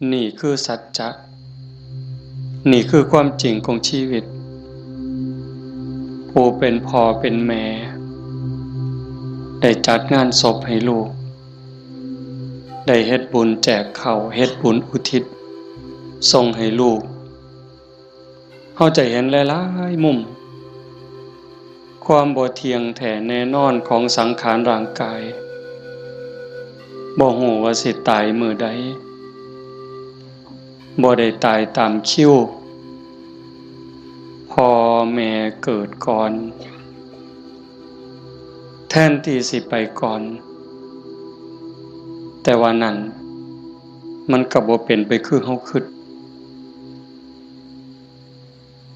นี่คือสัจจะนี่คือความจริงของชีวิตผู้เป็นพ่อเป็นแม่ได้จัดงานศพให้ลูกได้เฮ็ดบุญแจกข้าวเฮ็ดบุญอุทิศส่งให้ลูกเฮาจะเห็นหลายๆมุมความบ่เที่ยงแท้แน่นอนของสังขารร่างกายบ่ฮู้ว่าสิตายมื้อใดบ่ได้ตายตามคิวพ่อแม่เกิดก่อนแทนที่สิไปก่อนแต่ว่านั้นมันก็บ่เป็นไปคือเฮาคิด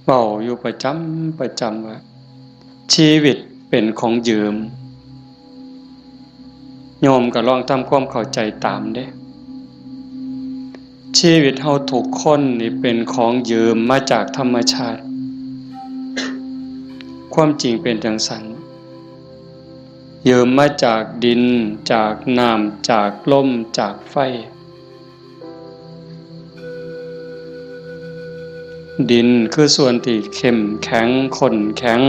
เว้าอยู่ประจำว่าชีวิตเป็นของยืมโยมก็ลองทำความเข้าใจตามเด้ชีวิตเฮาทุกคนนี่เป็นของยืมมาจากธรรมชาติความจริงเป็นจังซั่นยืมมาจากดินจากน้ำจากลมจากไฟดินคือส่วนที่เข้มแข็งข้นแข็ง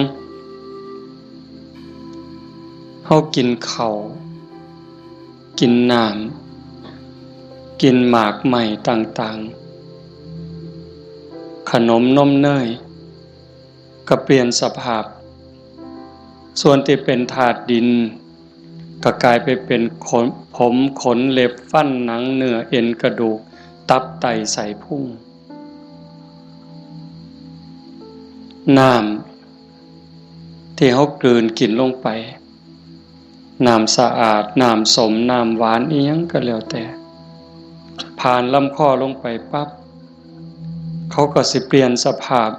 เฮากินข้าวกินน้ำกินหมากใหม่ต่างๆขนมนมเนยก็เปลี่ยนสภาพส่วนที่เป็นธาตุดินก็กลายไปเป็นผมขนเล็บฟันหนังเนื้อเอ็นกระดูกตับไตไส้พุงน้ำที่เฮากลืนกินลงไปน้ำสะอาดน้ำสมน้ำหวานอีหยังก็แล้วแต่ผ่านลำคอลงไปปั๊บเขาก็สิเปลี่ยนสภาพ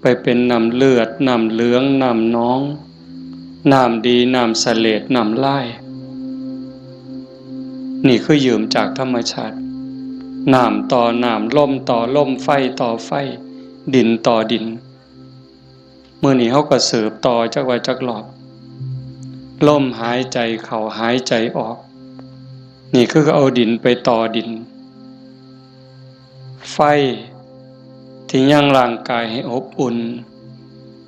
ไปเป็นน้ำเลือดน้ำเหลืองน้ำน้องน้ำดีน้ำเสลดน้ำลายนี่คือยืมจากธรรมชาติน้ำต่อน้ำลมต่อลมไฟต่อไฟดินต่อดินมื้อนี้เฮาก็สืบต่อจักว่าจักรอบลมหายใจเข้าหายใจออกนี่คือเอาดินไปต่อดินไฟที่ยังร่างกายให้อบอุ่น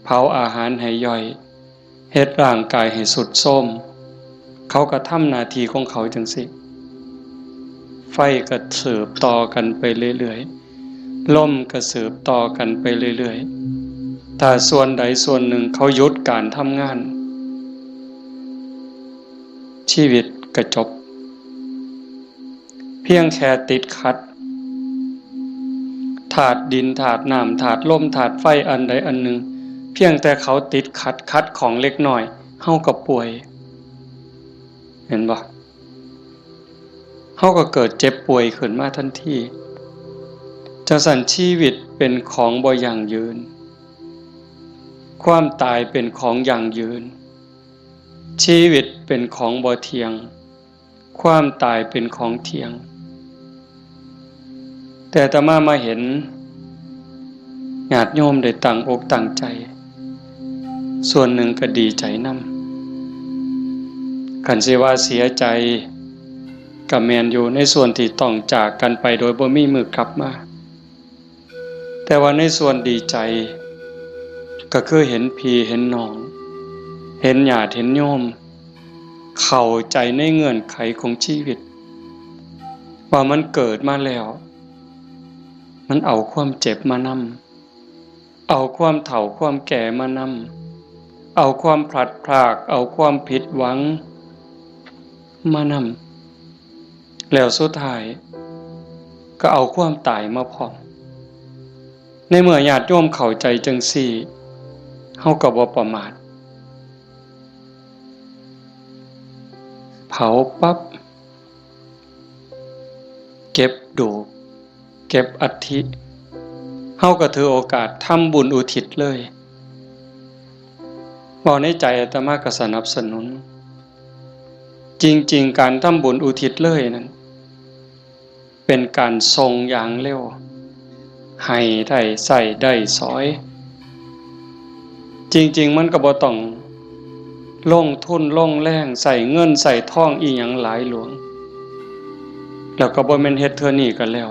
เผาอาหารให้ย่อยเฮ็ดร่างกายให้สุดโทรมเขาก็ทำหน้าที่ของเขาจังซี่ไฟก็สืบต่อกันไปเรื่อยๆลมก็สืบต่อกันไปเรื่อยๆถ้าส่วนใดส่วนหนึ่งเขาหยุดการทำงานชีวิตก็จบเพียงแค่ติดขัดธาตุดินธาตุน้ำธาตุลมธาตุไฟอันใดอันหนึ่งเพียงแต่เขาติดขัดของเล็กน้อยเฮาก็ป่วยเห็นบ่เฮาก็เกิดเจ็บป่วยขึ้นมาทันทีจังซั่นชีวิตเป็นของบ่ยั่งยืนความตายเป็นของยั่งยืนชีวิตเป็นของบ่เที่ยงความตายเป็นของเที่ยงแต่อาตมามาเห็นญาติโยมได้ตั้งอกตั้งใจส่วนหนึ่งก็ดีใจนำคันสิว่าเสียใจก็แม่นอยู่ในส่วนที่ต้องจากกันไปโดยบ่มีมื้อกลับมาแต่ว่าในส่วนดีใจก็คือเห็นพี่เห็นน้องเห็นญาติเห็นโยมเข้าใจในเงื่อนไขของชีวิตว่ามันเกิดมาแล้วมันเอาความเจ็บมานำเอาความเฒ่าความแก่มานำเอาความพลัดพรากเอาความผิดหวังมานำแล้วสุดท้ายก็เอาความตายมาพร้อมในเมื่อญาติโยมเข้าใจจังซี่เฮาก็บ่ประมาทเผาปั๊บเก็บดูกเก็บอัฐิเฮาก็ถือโอกาสทำบุญอุทิศเลยบ่ในใจอาตมาก็สนับสนุนจริงๆการทำบุญอุทิศเลยนั้นเป็นการทรงอย่างเร็วให้ได้ใส่ได้สอยจริงๆมันก็บ่ต้องลงทุนลงแรงใส่เงินใส่ทองอีหยังหลายหลวง แล้วก็บ่แม่นเฮ็ดเทื่อนี้กันแล้ว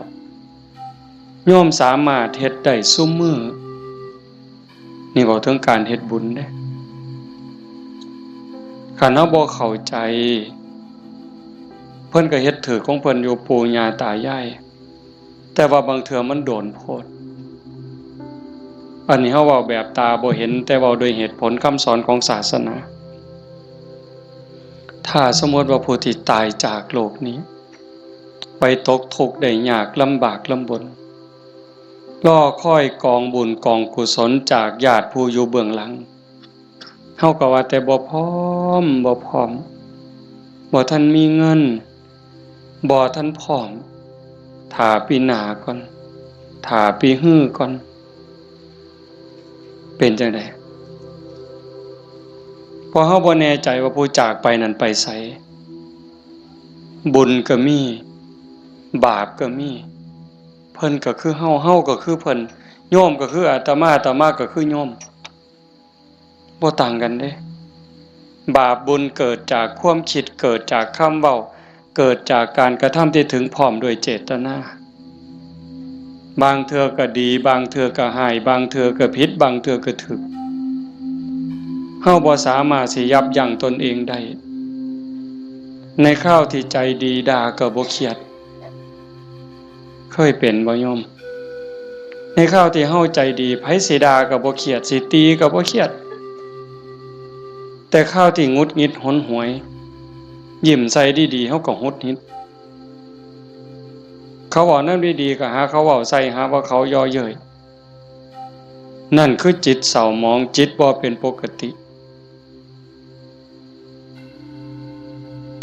โยมสามารถเฮ็ดได้ซุมื้อนี่เว้าถึงการเฮ็ดบุญเด้คันเฮาบ่เข้าใจเพิ่นก็เฮ็ดถือของเพิ่นอยู่ปู่ย่าตายายแต่ว่าบางเทื่อมันโดนโพดอันนี้เฮาเว้าแบบตาบ่เห็นแต่เว้าด้วยเหตุผลคำสอนของศาสนาถ้าสมมติว่าผู้ที่ตายจากโลกนี้ไปตกทุกข์ได้ยากลำบากลำบนรอคอยกองบุญกองกุศลจากญาติผู้อยู่เบื้องหลังเฮาก็ว่าแต่บ่พร้อมบ่ทันมีเงินบ่ทันพร้อมถ้าปีหน้าก่อนถ้าปีฮื้อก่อนเป็นจังได๋เพราะเฮาบ่แน่ใจว่าผู้จากไปนั้นไปไสบุญก็มีบาปก็มีเพิ่นก็คือเฮาก็คือเพิ่นโยมก็คืออาตมาก็คือโยมบ่ต่างกันเด้บาปบุญเกิดจากความคิดเกิดจากคำเว้าเกิดจากการกระทำที่ถึงพร้อมด้วยเจตนาบางเทื่อก็ดีบางเทื่อก็ร้ายบางเทื่อก็ผิดบางเทื่อก็ถูกเฮาบ่สามารถสิยับยั้งตนเองได้ในคราวที่ใจดีด่าก็บ่เครียดเคยเป็นบ่โยมในคราวที่เฮาใจดีไผสิด่าก็บ่เครียดสิตีก็บ่เครียดแต่คราวที่หงุดหงิดหนหวยยิ้มใส่ดีๆเฮาก็หดหิดเขาเว้านำดีๆก็หาเขาเว้าใส่หาว่าเขาย่อเย้ยนั่นคือจิตเศร้าหมองจิตบ่เป็นปกติ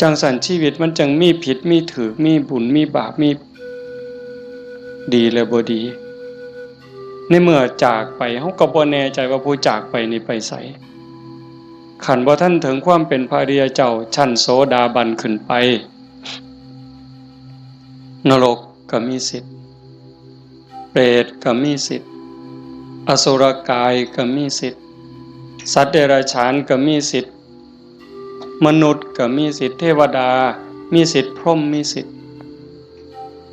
จังสันชีวิตมันจังมีผิดมีถูกมีบุญมีบาปมีดีและบ่ดีในเมื่อจากไปเฮาก็บ่แน่ใจว่าผู้จากไปนี่ไปไสขันบ่ทันถึงความเป็นพระอริยเจ้าชั้นโสดาบันขึ้นไปนรกก็มีสิทธิ์เปรตก็มีสิทธิ์อสุรกายก็มีสิทธิ์สัตว์เดรัจฉานก็มีสิทธิ์มนุษย์ก็มีสิทธิ์เทวดามีสิทธิ์พรหมมีสิทธิ์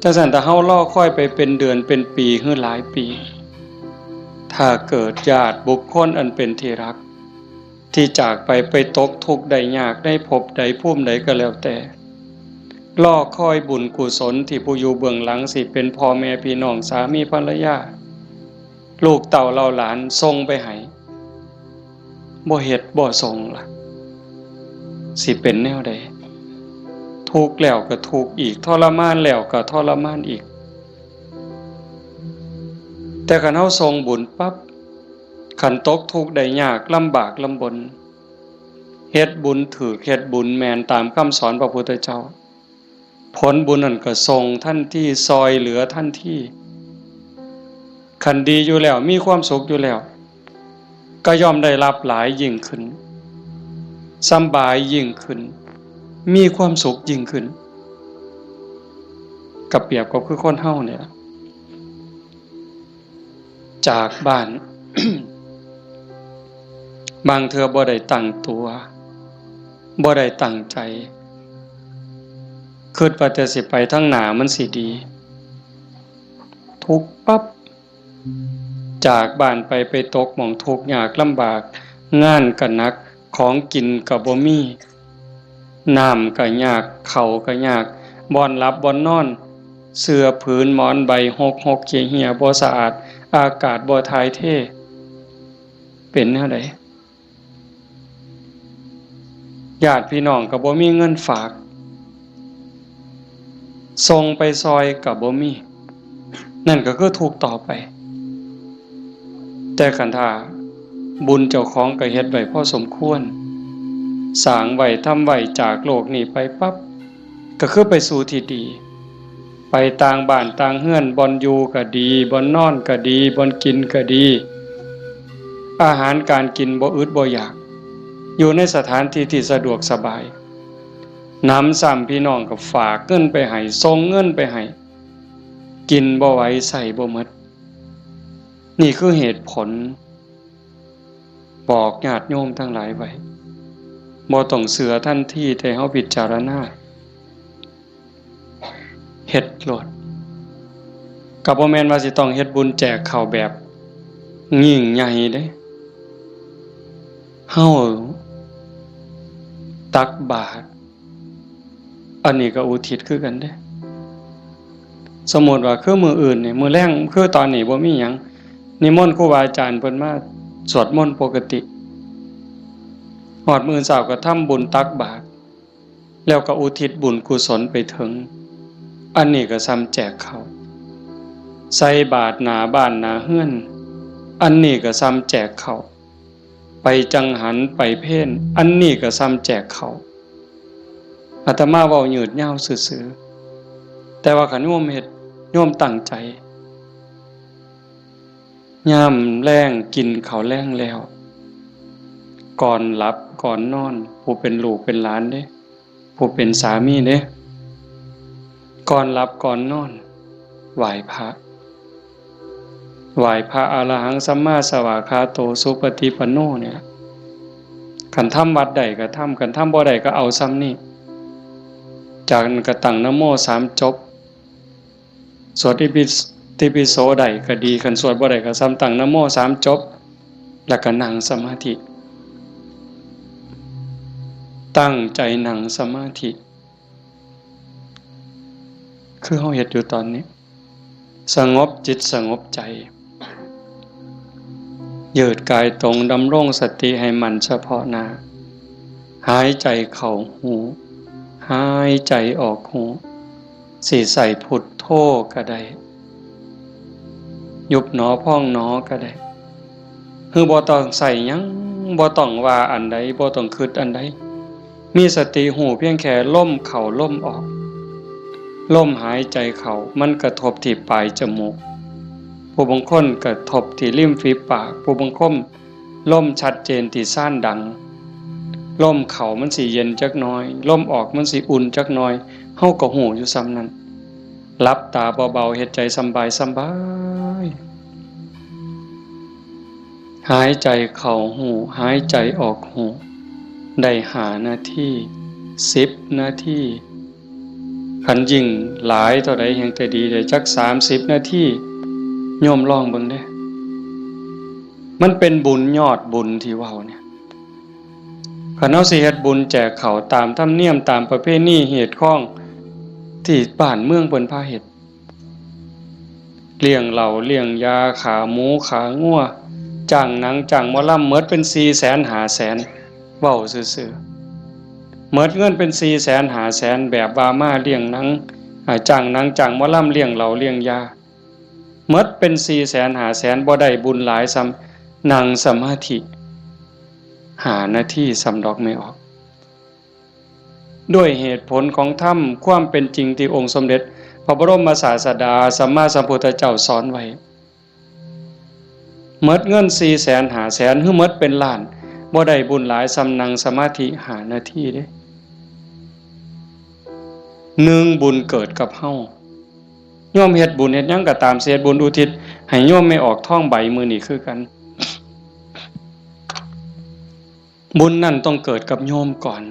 จังซั่นถ้าเฮารอคอยไปเป็นเดือนเป็นปีหรือหลายปีถ้าเกิดญาติบุคคลอันเป็นที่รักที่จากไปตกทุกข์ได้ยากได้พบใดภูมิใดก็แล้วแต่รอคอยบุญกุศลที่ผู้อยู่เบื้องหลังสิเป็นพ่อแม่พี่น้องสามีภรรยาลูกเต่าเราหลานส่งไปให้บ่เฮ็ดบ่ส่งล่ะสิเป็นแนวใดทุกข์แล้วก็ทุกข์อีกทรมานแล้วก็ทรมานอีกแต่คันเฮาส่งบุญปั๊บคันตกทุกข์ได้ยากลำบากลำบนเฮ็ดบุญถูกเฮ็ดบุญแม่นตามคำสอนพระพุทธเจ้าผลบุญนั่นก็ส่งทันทีซอยเหลือทันทีคันดีอยู่แล้วมีความสุขอยู่แล้วก็ย่อมได้รับหลายยิ่งขึ้นสำบายยิ่งขึ้นมีความสุขยิ่งขึ้นกับเปรียบกับคือคนเฮาเนี่ยจากบ้าน บางเทื่อบ่ได้ตั้งตัวบ่ได้ตั้งใจคิดว่าแต่สิไปทางหน้ามันสิดีทุกข์ปั๊บจากบ้านไปตกหม้องทุกข์ยากลำบากงานก็หนักของกินก็บ่มีน้ำก็ยากข้าวก็ยากบ่อนหลับบ่อนนอนเสื้อผืนหมอนใบหกเหี่ยบ่สะอาดอากาศบ่ถ่ายเทเป็นแนวใดญาติพี่น้องก็บ่มีเงินฝากส่งไปซอยก็บ่มีนั่นก็คือทุกข์ต่อไปแต่คันถ้าบุญเจ้าของก็เฮ็ดไว้พอสมควรสร้างไว้ทำไว้จากโลกนี้ไปปั๊บก็คือไปสู่ที่ดีไปต่างบ้านต่างเฮือนบ่อนอยู่ก็ดีบ่อนนอนก็ดีบ่อนกินก็ดีอาหารการกินบ่อึดบ่อยากอยู่ในสถานที่ที่สะดวกสบายน้ำซ้ำพี่น้องก็ฝากเงินไปให้ส่งเงินไปให้กินบ่ไหวใส่บ่หมดนี่คือเหตุผลบอกญาติโยมทั้งหลายไว้บ่ต้องเสือทันทีแต่เฮาพิจารณา เฮ็ดโลดก็บ่แม่นว่าสิต้องเฮ็ดบุญแจกข้าวแบบยิ่งใหญ่เด้เฮาตักบาตรอันนี้ก็อุทิศคือกันเด้สมมุติว่าคือมื้ออื่นนี่มื้อแลงคือตอนนี้บ่มีหยังนิมนต์ครูบาอาจารย์เพิ่นมาสวดมนต์ปกติฮอดมื้อเช้าก็ทำบุญตักบาตรแล้วก็อุทิศบุญกุศลไปถึงอันนี้ก็ซ้ำแจกข้าวใส่บาตรหน้าบ้านหน้าเฮือนอันนี้ก็ซ้ำแจกข้าวไปจังหันไปเพ่นอันนี้ก็ซ้ำแจกข้าวอาตมาเว้ายืดยาวซื่อๆแต่ว่าคันโยมเฮ็ดโยมตั้งใจยามแลงกินข้าวแลงแล้วก่อนหลับก่อนนอนผู้เป็นลูกเป็นหลานเด้ผู้เป็นสามีเด้ก่อนหลับก่อนนอนไหว้พระอรหังสัมมาสวากขาโตสุปฏิปันโนเนี่ยคันทำวัดใดก็ทำคันทำบ่ใดก็เอาซ้ำนี่จากนั้นก็ตั้งนะโม3จบสวดอิติปิโสใดก็ดีคันสวดบ่ใดก็ซ้ำตั้งนะโม3จบแล้วก็นั่งสมาธิตั้งใจนั่งสมาธิคือเฮาเฮ็ดอยู่ตอนนี้สงบจิตสงบใจยืดกายตรงดำรงสติให้มันเฉพาะหน้าหายใจเข้าหูหายใจออกหูสิใส่พุทโธก็ได้ยุบหนอพองหนอก็ได้คือบ่ต้องใส่หยังบ่ต้องว่าอันใดบ่ต้องคิดอันใดมีสติหูเพียงแค่ลมเข้าลมออกลมหายใจเข้ามันกระทบที่ปลายจมูกผู้บางคนกระทบที่ริมฝีปากผู้บางคนลมชัดเจนที่ซ่านดังลมเข้ามันสิเย็นจักหน่อยลมออกมันสิอุ่นจักหน่อยเฮาก็หูอยู่ซ้ำนั้นหลับตาเบาๆเฮ็ดใจสบายหายใจเข้าหูหายใจออกหูได้5 นาที10 นาทีคันยิ่งหลายเท่าใดแห่งแต่ดีได้จัก30 นาทีโยมลองเบิ่งเด้มันเป็นบุญยอดบุญที่เว้าเนี่ยคันเฮาสิเฮ็ดบุญแจกข้าวตามธรรมเนียมตามประเพณีเหตุข้องที่บ้านเมืองเพิ่นพาเฮ็ดเลี้ยงเหล้าเลี้ยงยาขาหมูขางัวจ้างหนังจ้างหมอลำหมดเป็น 400,000 500,000เว้าซื่อๆหมดเงินเป็น 400,000 500,000แบบว่ามาเลี้ยงหนังจ้างหนังจ้างหมอลำเลี้ยงเหล้าเลี้ยงยาหมดเป็น 400,000 500,000บ่ได้บุญหลายซ้ำนั่งสมาธิ5 นาทีสำดอกไม่ออกด้วยเหตุผลของธรรมความเป็นจริงที่องค์สมเด็จพระบรมศาสดาสัมมาสัมพุทธเจ้าสอนไว้หมดเงิน 400,000 500,000 หรือหมดเป็นล้านบ่ได้บุญหลายซ้ำนั่งสมาธิ5 นาทีเด้1บุญเกิดกับเฮาโยมเฮ็ดบุญเฮ็ดหยังก็ตามเสียบุญอุทิศให้โยมไม่ออกท้องใบมื้อนี้คือกันบุญนั่นต้องเกิดกับโยมก่อน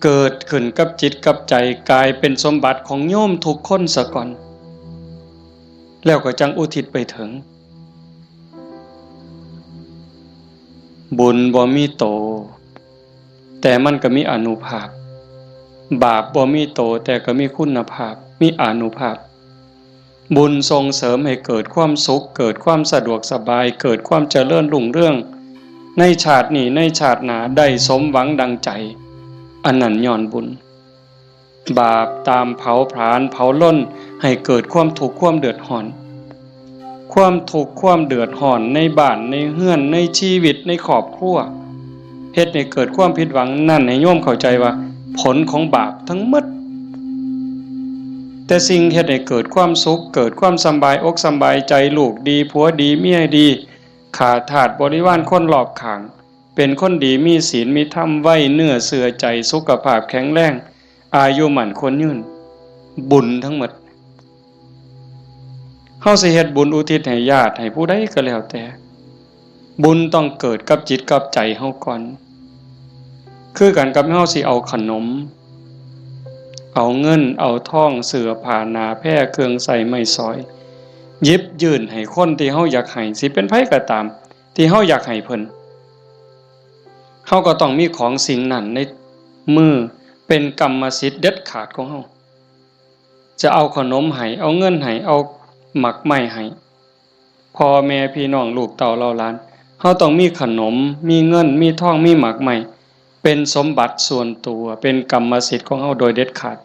เกิดขึ้นกับจิตกับใจกลายเป็นสมบัติของโยมทุกคนซะก่อนแล้วก็จังอุทิศไปถึงบุญบ่มีโตแต่มันก็มีอานุภาพบาปบ่มีโตแต่ก็มีคุณภาพมีอานุภาพบุญส่งเสริมให้เกิดความสุขเกิดความสะดวกสบายเกิดความเจริญรุ่งเรืองในชาตินี้ในชาติหน้าได้สมหวังดังใจอันนั้นย้อนบุญบาปตามเผาผลาญเผาล้นให้เกิดความทุกข์ความเดือดร้อนความทุกข์ความเดือดร้อนในบ้านในเฮือนในชีวิตในครอบครัวเฮ็ดให้เกิดความผิดหวังนั่นให้โยมเข้าใจว่าผลของบาปทั้งหมดแต่สิ่งเฮ็ดให้เกิดความสุขเกิดความสำบายอกสำบายใจลูกดีผัวดีเมียดีขาทาสบริวารคนรอบข้างเป็นคนดีมีศีลมีธรรมไว้เนื้อเสื่อใจสุขภาพแข็งแรงอายุมั่นคนยืนบุญทั้งหมดเฮาสิเฮ็ดบุญอุทิศให้ญาติให้ผู้ใดก็แล้วแต่บุญต้องเกิดกับจิตกับใจเฮาก่อนคือกันกับเฮาสิเอาขนม เอาเงินเอาทองเสื้อผ้าหนาแพร่เครื่องใส่ไม้สอยหยิบยื่นให้คนที่เฮาอยากให้สิเป็นไผก็ตามที่เฮาอยากให้เพิ่นเฮาก็ต้องมีของสิ่งนั้นในมือเป็นกรรมสิทธิ์เด็ดขาดของเฮาจะเอาขนมให้เอาเงินให้เอาหมักไม้ให้พ่อแม่พี่น้องลูกเต้าเราหลานเฮาต้องมีขนมมีเงินมีทองมีหมักไม้เป็นสมบัติส่วนตัวเป็นกรรมสิทธิ์ของเฮาโดยเด็ดขาด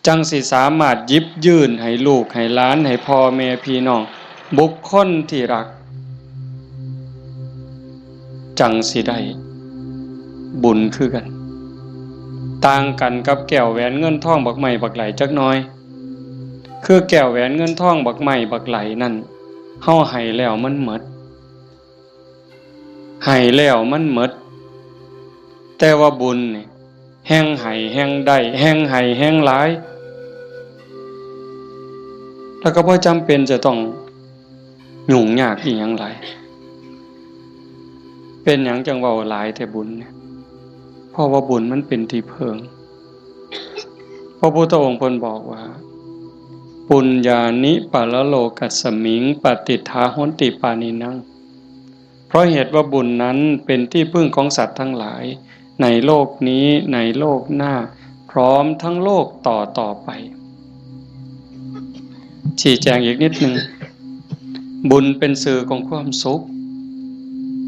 จังสิสามารถหยิบยื่นให้ลูกให้หลานให้พ่อแม่พี่น้องบุคคลที่รักจังสิได้บุญคือกันต่างกันกับแก้วแหวนเงินทองบักไม้บักไหลจักน้อยคือแก้วแหวนเงินทองบักไม้บักไหลนั่นเฮาให้แล้วมันหมดให้แล้วมันหมดแต่ว่าบุญนี่แห่งให้แห่งได้แห่งให้แห่งหลายแล้วก็บ่จำเป็นจะต้องยุ่งยากอีหยังหลายเป็นหยังจังเว้าหลายแต่บุญเนี่ยเพราะว่าบุญมันเป็นที่เพิงพระพุทธองค์เพิ่นบอกว่าปุญญานิปะละโลกัสสมิงปฏิทาหนติปานินังเพราะเหตุว่าบุญนั้นเป็นที่พึ่งของสัตว์ทั้งหลายในโลกนี้ในโลกหน้าพร้อมทั้งโลกต่อไปชี้แจงอีกนิดนึงบุญเป็นสื่อของความสุข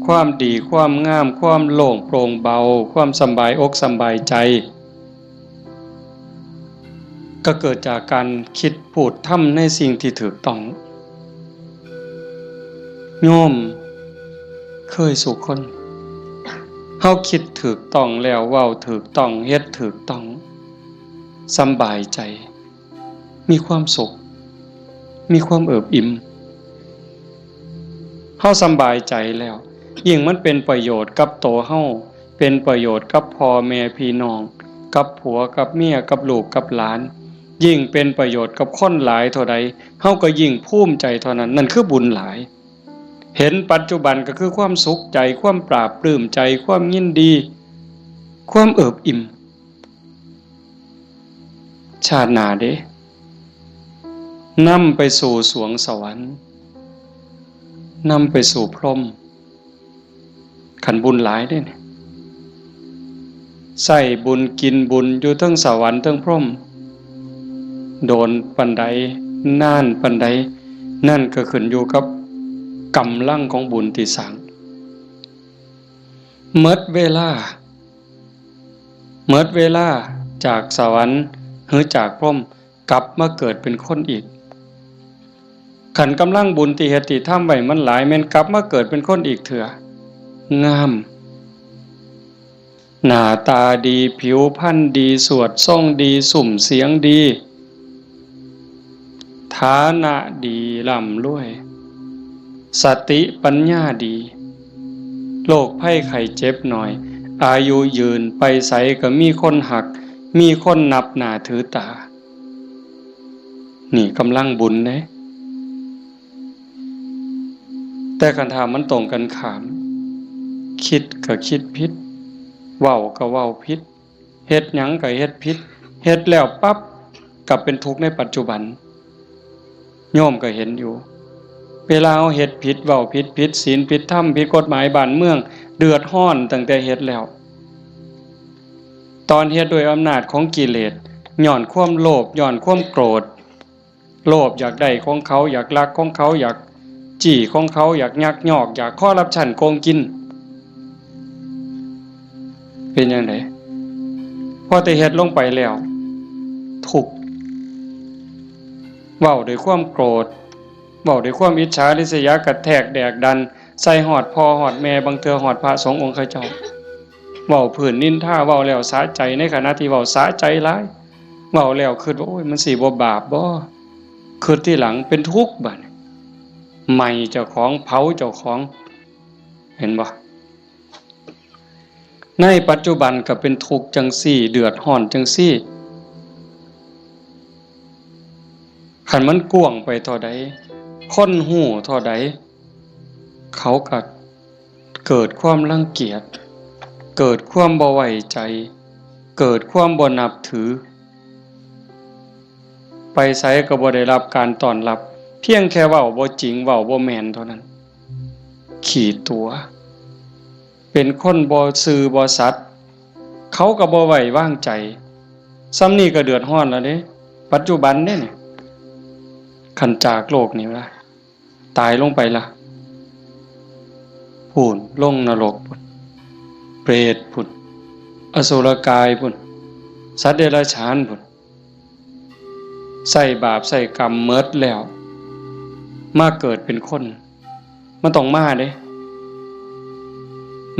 ความดีความงามความโล่งโปร่งเบาความสบายอกสบายใจก็เกิดจากการคิดพูดทำในสิ่งที่ถูกต้องโยมเคยสุขคนเฮาคิดถูกต้องแล้วเว้าถูกต้องเฮ็ดถูกต้องสบายใจมีความสุขมีความเอิบอิ่มเฮาสบายใจแล้วยิ่งมันเป็นประโยชน์กับตัวเฮาเป็นประโยชน์กับพ่อแม่พี่น้องกับผัวกับเมียกับลูกกับหลานยิ่งเป็นประโยชน์กับคนหลายเท่าใดเฮาก็ยิ่งภูมิใจเท่านั้นนั่นคือบุญหลายเห็นปัจจุบันก็คือความสุขใจความปราบปลื้มใจความยินดีความเอิบอิ่มชาติหน้าเด้นำไปสู่สวงสวรรค์นำไปสู่พรหมขันบุญหลายได้เนี่ยใส่บุญกินบุญอยู่ทั้งสวรรค์ทั้งพรหมโดนปันใดน่านปันใดนั่นก็ขึ้นอยู่กับกำลังของบุญที่สร้างเมื่อเวลาจากสวรรค์หรือจากพรหมกลับมาเกิดเป็นคนอีกขันกำลังบุญที่เฮ็ดที่ทำไว้มันหลายแม่นกลับมาเกิดเป็นคนอีกเถื่องามหน้าตาดีผิวพรรณดีสวดทรงดีสุ่มเสียงดีฐานะดีร่ำรวยสติปัญญาดีโรคภัยไข้เจ็บหน่อยอายุยืนไปไสก็มีคนหักมีคนนับหน้าถือตานี่กำลังบุญเด้แต่คันถามมันตรงกันข้ามคิดก็คิดผิดเว้าก็เว้าผิดเฮ็ดหยังก็เฮ็ดผิดเฮ็ดแล้วปั๊บก็เป็นทุกข์ในปัจจุบันโยมก็เห็นอยู่เวลาเอาเฮ็ดผิดเว้าผิดศีลผิดธรรมผิดกฎหมายบ้านเมืองเดือดร้อนตั้งแต่เฮ็ดแล้วตอนเฮ็ดโดยอำนาจของกิเลสย้อนความโลภย้อนความโกรธโลภอยากได้ของเขาอยากลักของเขาอยากจี้ของเขาอยากยักยอกอยากคอร์รัปชันโกงกินเป็นยังไงพอแต่เฮ็ดลงไปแล้วทุกข์เว้าด้วยความโกรธเว้าด้วยความอิจฉาริษยากระแทกแดกดันใส่หอดพ่อหอดแม่บางเทื่อหอดพระสงฆ์องค์ข้าเจ้าเว้าผื่นนินท่าเว้าแล้วสะใจในขณะที่เว้าสะใจหลายเว้าแล้วคิดว่าโอ้ยมันสิบ่บาปบ่คิดที่หลังเป็นทุกข์บัดใหม่เจ้าของเผาเจ้าของเห็นบ่ในปัจจุบันก็เป็นทุกข์จังซี่เดือดร้อนจังซี่คันมันกว้างไปเท่าใดคนหู้เท่าใดเขาก็เกิดความรังเกียจเกิดความบ่ไว้ใจเกิดความบ่นับถือ ไปไสก็บ่ได้รับการต้อนรับเพียงแค่เว้าบ่จริงเว้าบ่แม่นเท่านั้นขี้ตัวเป็นคนบ่ซื่อบ่สัตย์เขาก็บ่ไว้วางใจซ้ำนี้ก็เดือดร้อนแล้วเด้ปัจจุบันเด้นี่คันจากโลกนี้ล่ะตายลงไปล่ะพูนลงนรกพุ่นเปรตพุ่นอสุรกายพุ่นสัตว์เดรัจฉานพุ่นใส่บาปใส่กรรมเมิดแล้วมาเกิดเป็นคนมันต้องมาเด้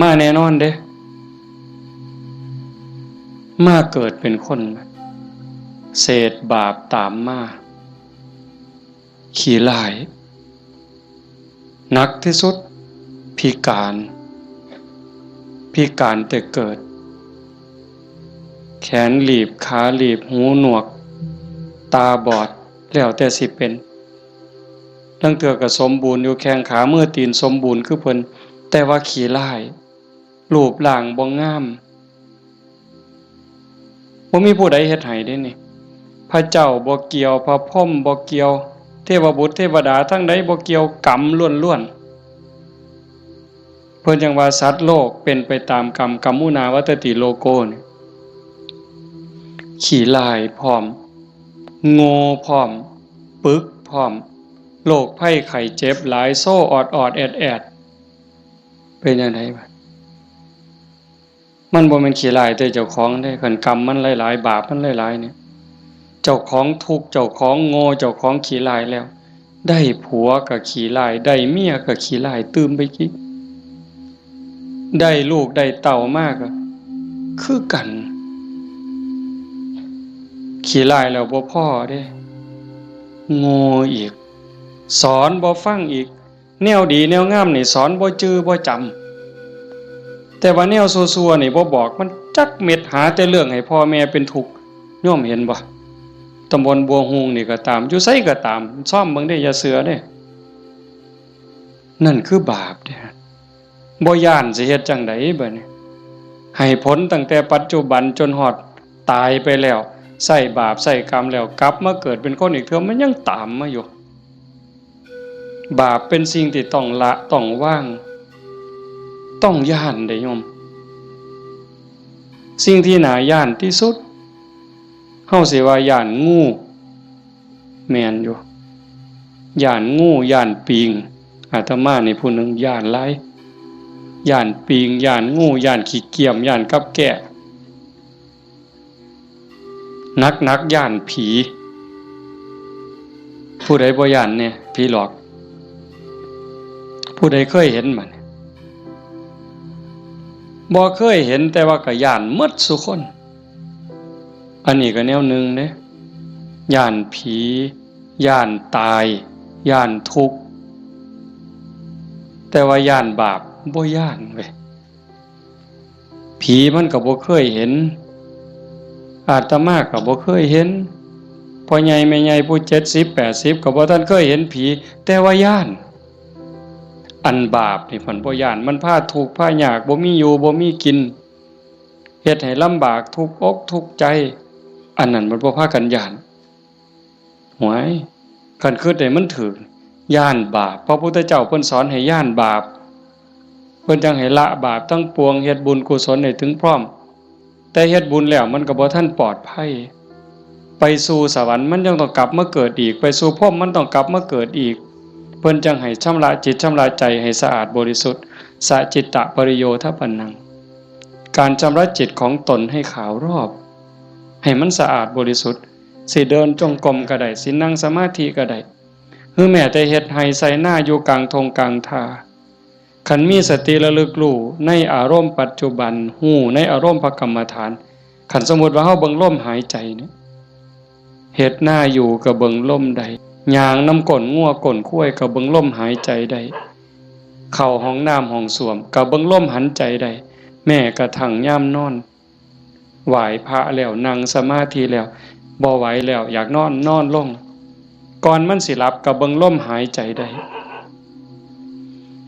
มาแน่นอนเด้มาเกิดเป็นคนเศษบาปตามมาขี้ร้ายหนักที่สุดพิการแต่เกิดแขนหลีบขาหลีบหูหนวกตาบอดแล้วแต่สิเป็นตั้งเทื่อก็สมบูรณ์อยู่แข้งขามือตีนสมบูรณ์คือเพิ่นแต่ว่าขี้ร้ายรูปร่างบ่งามบ่มีผู้ใดเฮ็ดให้เด้นี่พระเจ้าบ่เกี่ยวพระพรหมบ่เกี่ยวเทวบุตรเทวดาทั้งใดบ่เกี่ยวกรรมล้วนๆเพิ่นจังว่าสัตว์โลกเป็นไปตามกรรมกัมมุนาวัตติโลโกนี่ขี้ร้ายพร้อมโง่พร้อมปึกพร้อมโรคภัยไข้เจ็บหลายโซ่ออดแอดเป็นจังได๋บัดมันบ่แม่นขี้ร้ายแต่เจ้าของเด้คันกรรมมันหลายๆบาปมันหลายๆเนี่ยเจ้าของทุกข์เจ้าของโง่เจ้าของขี้ร้ายแล้วได้ผัวก็ขี้ร้ายได้เมียก็ขี้ร้ายตื่มไปกิได้ลูกได้เต่ามากก็คือกันขี้ร้ายแล้วบ่พอเด้โง่อีกสอนบ่ฟังอีกแนวดีแนวงามนี่สอนบ่จื้อบ่จำแต่ว่าแนวซั่วๆนี่บ่บอกมันจักเม็ดหาแต่เรื่องให้พ่อแม่เป็นทุกข์โยมเห็นบ่ตำบลบัวฮูงนี่ก็ตามอยู่ไสก็ตามซ่อมเบิ่งได้อย่าเสือเด้นั่นคือบาปเด้บ่ย้านสิเฮ็ดจังได๋บัดนี้ให้ผลตั้งแต่ปัจจุบันจนฮอดตายไปแล้วใส่บาปใส่กรรมแล้วกลับมาเกิดเป็นคนอีกเทื่อมันยังตามมาอยู่บาปเป็นสิ่งที่ต้องละต้องวางต้องย้านเด้โยมสิ่งที่น่าย้านที่สุดเฮาสิว่าย้านงูแม่นอยู่ย้านงูย้านปิงอาตมานี่ผู้หนึงย้านหลายย้านปิงย้านงูย้านขี้เกียจย้านกับแกะนักย้านผีผู้ใดบ่ย้านเนี่ยผีหลอกผู้ใดเคยเห็นมันบ่เคยเห็นแต่ว่าก็ย้านหมดซุคนอันนี้ก็แนวหนึงเด้ย้านผีย้านตายย้านทุกข์แต่ว่าย้านบาปบ่ย้านเว้ยผีมันก็บ่เคยเห็นอาตมาก็บ่เคยเห็นพ่อใหญ่แม่ใหญ่ผู้70 80ก็บ่ทันเคยเห็นผีแต่ว่าย้านอันบาปนี่เพิ่นบ่ย้านมันพาทุกข์พายากบ่มีอยู่บ่มีกินเฮ็ดให้ลำบากทุกข์อกทุกข์ใจอันนั้นมันบ่พากันย้านหวยคันคิดได้มันถึกย้านบาปพระพุทธเจ้าเพิ่นสอนให้ย้านบาปเพิ่นจังให้ละบาปทั้งปวงเฮ็ดบุญกุศลให้ถึงพร้อมแต่เฮ็ดบุญแล้วมันก็บ่ทันปลอดภัยไปสู่สวรรค์มันยังต้องกลับมาเกิดอีกไปสู่พรหมมันต้องกลับมาเกิดอีกเพิ่นจังให้ชำระจิตชำระใจให้สะอาดบริสุทธิ์สะจิตตะปริโยทปันนังการชำระจิตของตนให้ขาวรอบให้มันสะอาดบริสุทธิ์สิเดินจงกรมก็ได้สินั่งสมาธิก็ได้หรือแม้แต่เฮ็ดให้ใส่หน้าอยู่กลางทงกลางทาคันมีสติระลึกรู้ในอารมณ์ปัจจุบันฮู้ในอารมณ์พระกรรมฐานคันสมมุติว่าเฮาเบิ่งลมหายใจเนี่ยเฮ็ดหน้าอยู่ก็เบิ่งลมได้ย่างน้ำก้นงัวก้นข้วยก็เบิ่งลมหายใจได้เข้าห้องน้ำห้องส้วมก็เบิ่งลมหันใจได้แม้กระทั่งยามนอนไหว้พระแล้วนั่งสมาธิแล้วบ่ไหวแล้วอยากนอนนอนลงก่อนมันสิหลับก็เบิ่งลมหายใจได้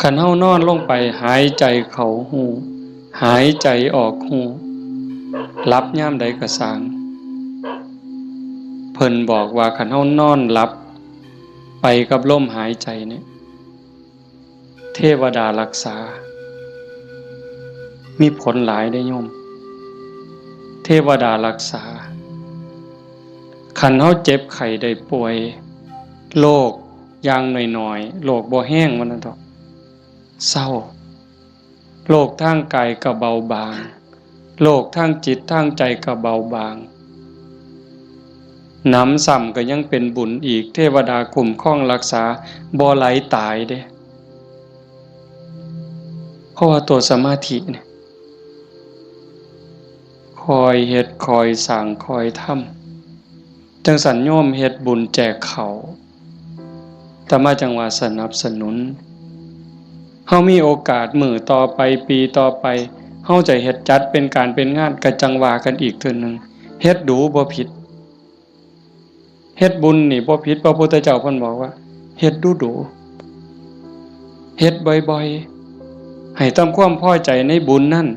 คันเฮานอนลงไปหายใจเข้าหูหายใจออกหูหลับยามใดก็สร้าง เพิ่นบอกว่าคันเฮานอนหลับไปกับลมหายใจเนี่ยเทวดารักษามีผลหลายได้โยมเทวดารักษาคันเฮาเจ็บไข้ได้ป่วยโรคอย่างน้อยๆโรคบ่แห้งมันนั่นดอกเศร้าโรคทางกายก็เบาบางโรคทางจิตทางใจก็เบาบางหนำซ้ำก็ยังเป็นบุญอีกเทวดาคุ้มครองรักษาบ่ไหลตายเด้เพราะว่าตัวสมาธิเนี่ยคอยเฮ็ดคอยสร้างคอยทำจังสันโยมเฮ็ดบุญแจกเขาแต่มาจังว่าสนับสนุนเฮามีโอกาสมื้อต่อไปปีต่อไปเฮาจะเฮ็ดจัดเป็นการเป็นงานก็จังว่ากันอีกเทื่อนึงเฮ็ดดูบ่ผิดเฮ็ดบุญนี่บ่ผิดพระพุทธเจ้าเพิ่นบอกว่าเฮ็ดดูๆเฮ็ดบ่อยๆให้ทำความพอใจในบุญนั่น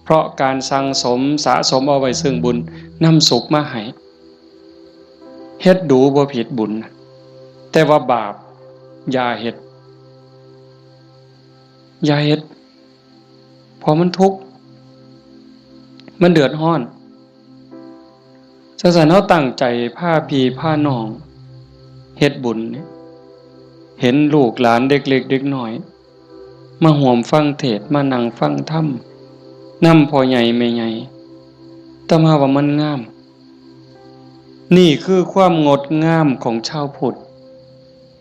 เพราะการสั่งสมสะสมเอาไว้ซึ่งบุญนำสุขมาให้เฮ็ดดูบ่ผิดบุญแต่ว่าบาปอย่าเฮ็ดเพราะมันทุกข์มันเดือดร้อนฉะนั้นเฮาตั้งใจพาพี่พาน้องเฮ็ดบุญเนี่ยเห็นลูกหลานเด็กเล็กเด็กน้อยมาร่วมฟังเทศน์มานั่งฟังธรรมนำพ่อใหญ่แม่ใหญ่แต่มาว่ามันงามนี่คือความงดงามของชาวพุทธ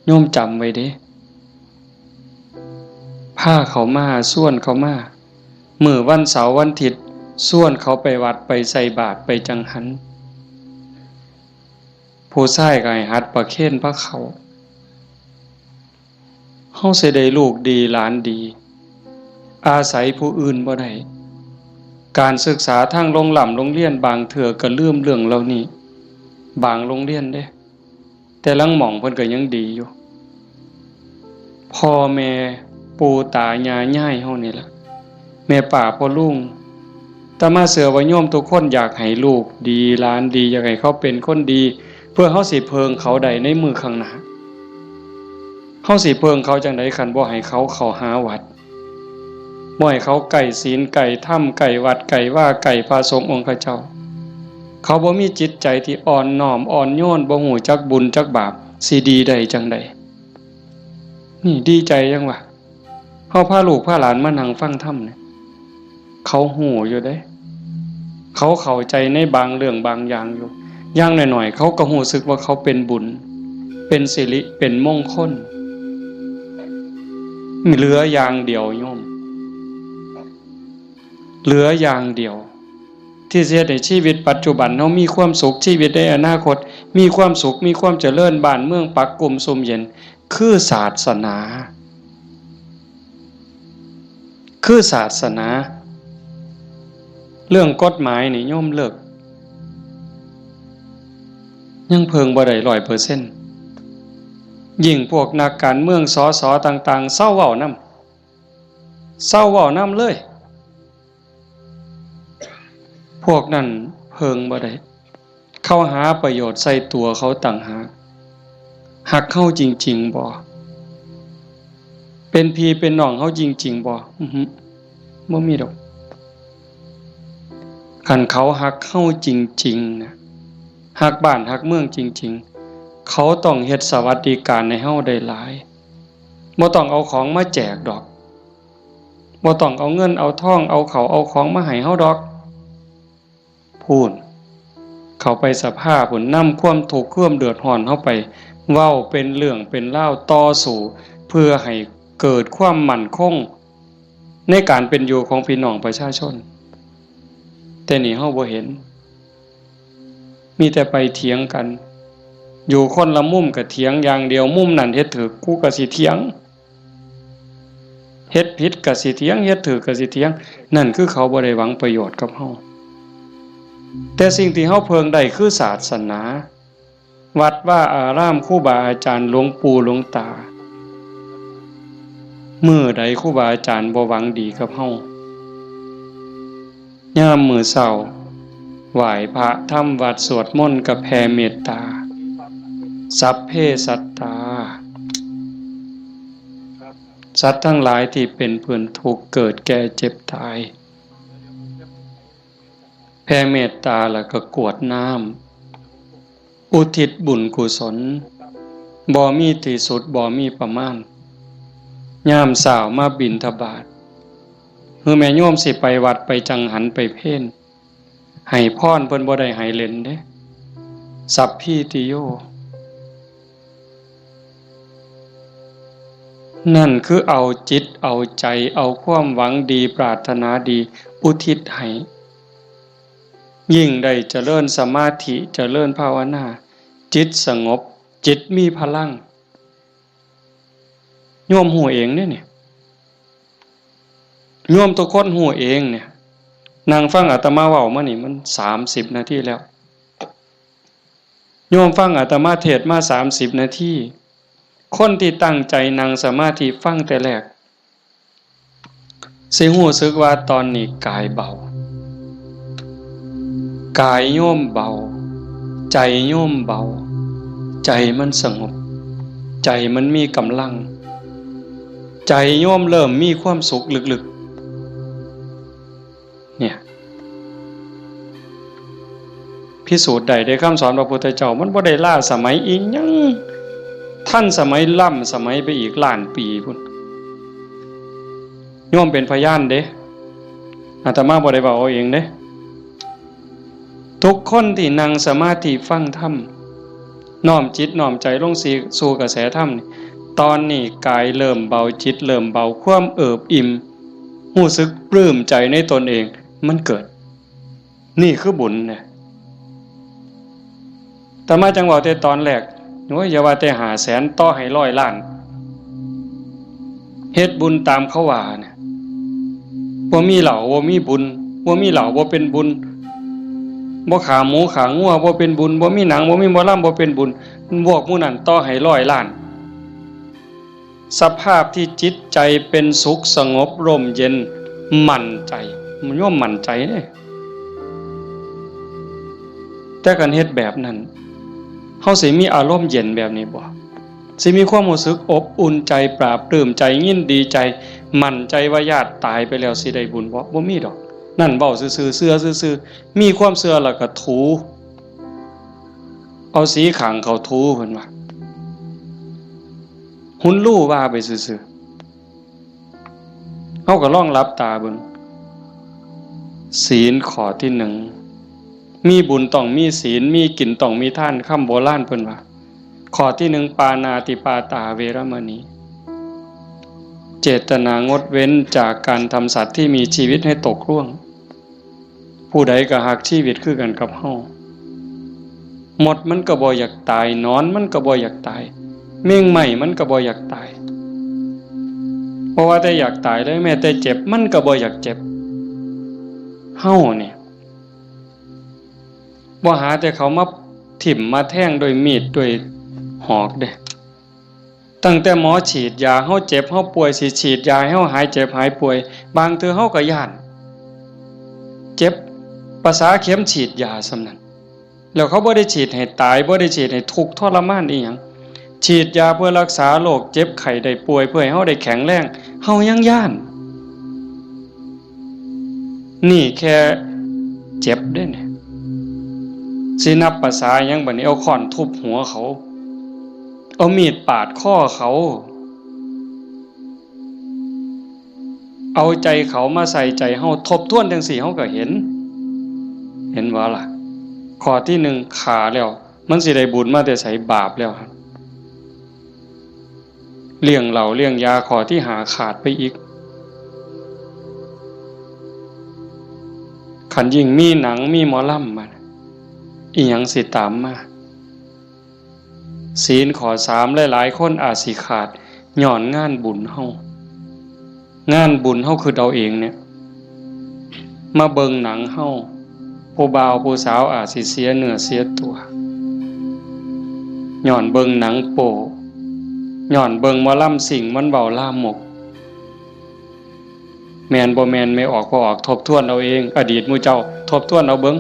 โยมจำไว้เด้พาเขามาส่วนเขามามื้อวันเสาร์วันอาทิตย์ส่วนเขาไปวัดไปใส่บาตรไปจังหันผู้ชายก็ให้หัดประเคนพระเขาเฮาสิได้ลูกดีหลานดีอาศัยผู้อื่นบ่ได้การศึกษาทางโรงเรียนบางเทื่อก็ลืมเรื่องเหล่านี้บางโรงเรียนเด้แต่ลังหม่องเพิ่นก็ยังดีอยู่พ่อแม่ปู่ตายายย่ายเฮานี่ล่ะแม่ป้าพ่อลุงแต่มาเสือว่าโยมทุกคนอยากให้ลูกดีหลานดีอยากให้เขาเป็นคนดีเพื่อเฮาสิเพิงเขาได้ในมือข้างหน้าเฮาสิเพิงเขาจังได๋คันบ่ให้เขาเข้าหาวัดบ่ให้เขาไก่ศีลไก่ถ้ำไก่วัดไก่ว่าไก่พระสงฆ์องค์เจ้าเขาบ่มีจิตใจที่อ่อนน้อมอ่อนโยนบ่ฮู้จักบุญจักบาปสิดีได้จังได๋นี่ดีใจจังวะเฮาพาลูกพาหลานมานั่งฟังธรรมเนี่ยเขาฮู้อยู่เด้เขาเข้าใจในบางเรื่องบางอย่างอยู่อย่างน้อยๆเขาก็รู้สึกว่าเขาเป็นบุญเป็นสิริเป็นมงคลเหลืออย่างเดียวโยมเหลืออย่างเดียวที่จะให้ชีวิตปัจจุบันเฮามีความสุขชีวิตในอนาคตมีความสุขมีความเจริญบ้านเมืองปักกลุ่มสุมเย็นคือศาสนาเรื่องกฎหมายนี่โยมเลิกยังเพิงบ่ได้ 100% ยิ่งพวกนักการเมืองสสต่างๆเศร้าเว้านำเลยพวกนั้นเพิงบ่ได้เข้าหาประโยชน์ใส่ตัวเขาต่างหากหักเข้าจริงๆบ่เป็นพี่เป็นน้องเขาจริงๆบ่บ่มีดอกคันเขาหักเข้าจริงๆนะหักบ้านหักเมืองจริงๆเขาต้องเฮ็ดสวัสดิการให้เฮาได้หลายบ่ต้องเอาของมาแจกดอกบ่ต้องเอาเงินเอาทองเอาเขาเอาของมาให้เฮาดอกพูนเขาไปสภาพพุ่นนำความทุกข์ความเดือดร้อนเฮาไปเว้าเป็นเรื่องเป็นราวต่อสู้เพื่อให้เกิดความมั่นคงในการเป็นอยู่ของพี่น้องประชาชนแต่นี่เฮาบ่เห็นมีแต่ไปเถียงกันอยู่คนละมุมก็เถียงอย่างเดียวมุมนั้นเฮ็ดถูกกูก็สิเถียงเฮ็ดผิดก็สิเถียงเฮ็ดถูกก็สิเถียงนั่นคือเขาบ่ได้หวังประโยชน์กับเฮาแต่สิ่งที่เฮาเพิงได้คือศาสนาวัดว่าอารามครูบาอาจารย์หลวงปู่หลวงตามื้อใดครูบาอาจารย์บ่หวังดีกับเฮายามมื้อเช้า ไหว้พระทำวัดสวดมนต์กับแผ่เมตตาสัพเพสัตตาสัตว์ทั้งหลายที่เป็นเพื่อนทุกข์เกิดแก่เจ็บตายแผ่เมตตาแล้วก็กรวดน้ำอุทิศบุญกุศลบ่มีที่สุดบ่มีประมาณยามเช้ามาบิณฑบาตคือแม่โยมสิไปวัดไปจังหันไปเพ่นให้พรเพิ่นบ่ได้ให้เล่นเด้สัพพิติโยนั่นคือเอาจิตเอาใจเอาความหวังดีปรารถนาดีอุทิศให้ยิ่งได้เจริญสมาธิเจริญภาวนาจิตสงบจิตมีพลังโยมหูเองเนี่ยโยมทุกคนหูเองเนี่ยนั่งฟังอาตมาเว้ามานี่มัน30 นาทีแล้วโยมฟังอาตมาเทศมา30 นาทีคนที่ตั้งใจนั่งสมาธิฟังแต่แรกสิรู้สึกว่าตอนนี้กายเบากายโยมเบาใจโยมเบาใจมันสงบใจมันมีกำลังใจโยมเริ่มมีความสุขลึกๆเนี่ยพิสูจน์ได้คำสอนพระพุทธเจ้ามันบ่ได้ล้าสมัยอีหยังท่านสมัยล้ำสมัยไปอีกล้านปีพุ่นโยมเป็นพยานเด้อาตมาบ่ได้เว้าเอาเองเด้ทุกคนที่นั่งสมาธิฟังธรรมน้อมจิตน้อมใจลงสู่กระแสธรรมตอนนี้กายเริ่มเบาจิตเริ่มเบาความเอิบอิ่มรู้สึกปลื้มใจในตนเองมันเกิดนี่คือบุญเนี่ยแต่มาจังหวะแต่ตอนแรกโอ้ยอย่าว่าแต่500,000ต่อให้100 ล้านเฮ็ดบุญตามเขาว่าเนี่ยบ่มีเหล้าบ่มีบุญบ่มีเหล้าบ่เป็นบุญบ่ขาหมูขางัวบ่เป็นบุญบ่มีหนังบ่มีหมอลำบ่เป็นบุญพวกหมู่นั้นต่อให้100 ล้านสภาพที่จิตใจเป็นสุขสงบร่มเย็นมั่นใจมันย่อมมั่นใจเด้แต่การเฮ็ดแบบนั้นเฮาสิมีอารมณ์เย็นแบบนี้บ่สิมีความรู้สึกอบอุ่นใจปราบปลื้มใจยินดีใจมั่นใจว่าญาติตายไปแล้วสิได้บุญบ่มีดอกนั่นเว้าซื่อๆเชื่อซื่อๆมีความเชื่อแล้วก็ถูเอาสีขางเขาถูเพิ่นว่าหุ่นลู่ว่าไปซื่อๆเฮาก็ลองหลับตาเบิ่งศีลข้อที่1มีบุญต้องมีศีลมีกินต้องมีทานคำโบราณเพิ่นว่าข้อที่1ปานาติปาตาเวรมณีเจตนางดเว้นจากการทำสัตว์ที่มีชีวิตให้ตกล่วงผู้ใดก็หักชีวิตคือกันกับเฮาหมดมันก็บ่อยากตายนอนมันก็บ่อยากตายเม่งใหม่มันก็บ่อยากตายเพราะว่าแต่อยากตายเลยแม้แต่เจ็บมันก็บ่อยากเจ็บเฮาเนี่ยบ่หาแต่เขามาถิ่มมาแทงโดยมีดโดยหอกเด้ตั้งแต่หมอฉีดยาเฮาเจ็บเฮาป่วยสิฉีดยาให้เฮาหายเจ็บหายป่วยบางเทื่อเฮาก็ย้านเจ็บภาษาเข็มฉีดยาส่ำนั้นแล้วเขาบ่ได้ฉีดให้ตายบ่ได้ฉีดให้ทุกข์ทรมานอีหยังฉีดยาเพื่อรักษาโรคเจ็บไข้ได้ป่วยเพื่อให้เฮาได้แข็งแรงเฮายังย้านนี่แค่เจ็บเด้เนี่ยสินับภาษาหยังบัดนี้เอาค้อนทุบหัวเขาเอามีดปาดคอเขาเอาใจเขามาใส่ใจเฮาทบทวนจังซี่เฮาก็เห็นว่าล่ะข้อที่1ขาแล้วมันสิได้บุญมาแต่ไสบาปแล้วครับเลี้ยงเหล้าเลี้ยงยาข้อที่5ขาดไปอีกคันยิ่งมีหนังมีหมอลำมาอีหยังสิตามมาศีลข้อ3หลายๆคนอาจสิขาดย้อนงานบุญเฮางานบุญเฮาคือเอาเองเนี่ยมาเบิ่งหนังเฮาผู้บ่าวผู้สาวอาจสิเสียเนื้อเสียตัวย้อนเบิ่งหนังโป๊ย้อนเบิ่งหมอลำสิ่งมันเว้าลามกแม่นบ่แม่นไม่ออกบ่ออกทบทวนเอาเองอดีตหมู่เจ้าทบทวนเอาเบิ่ง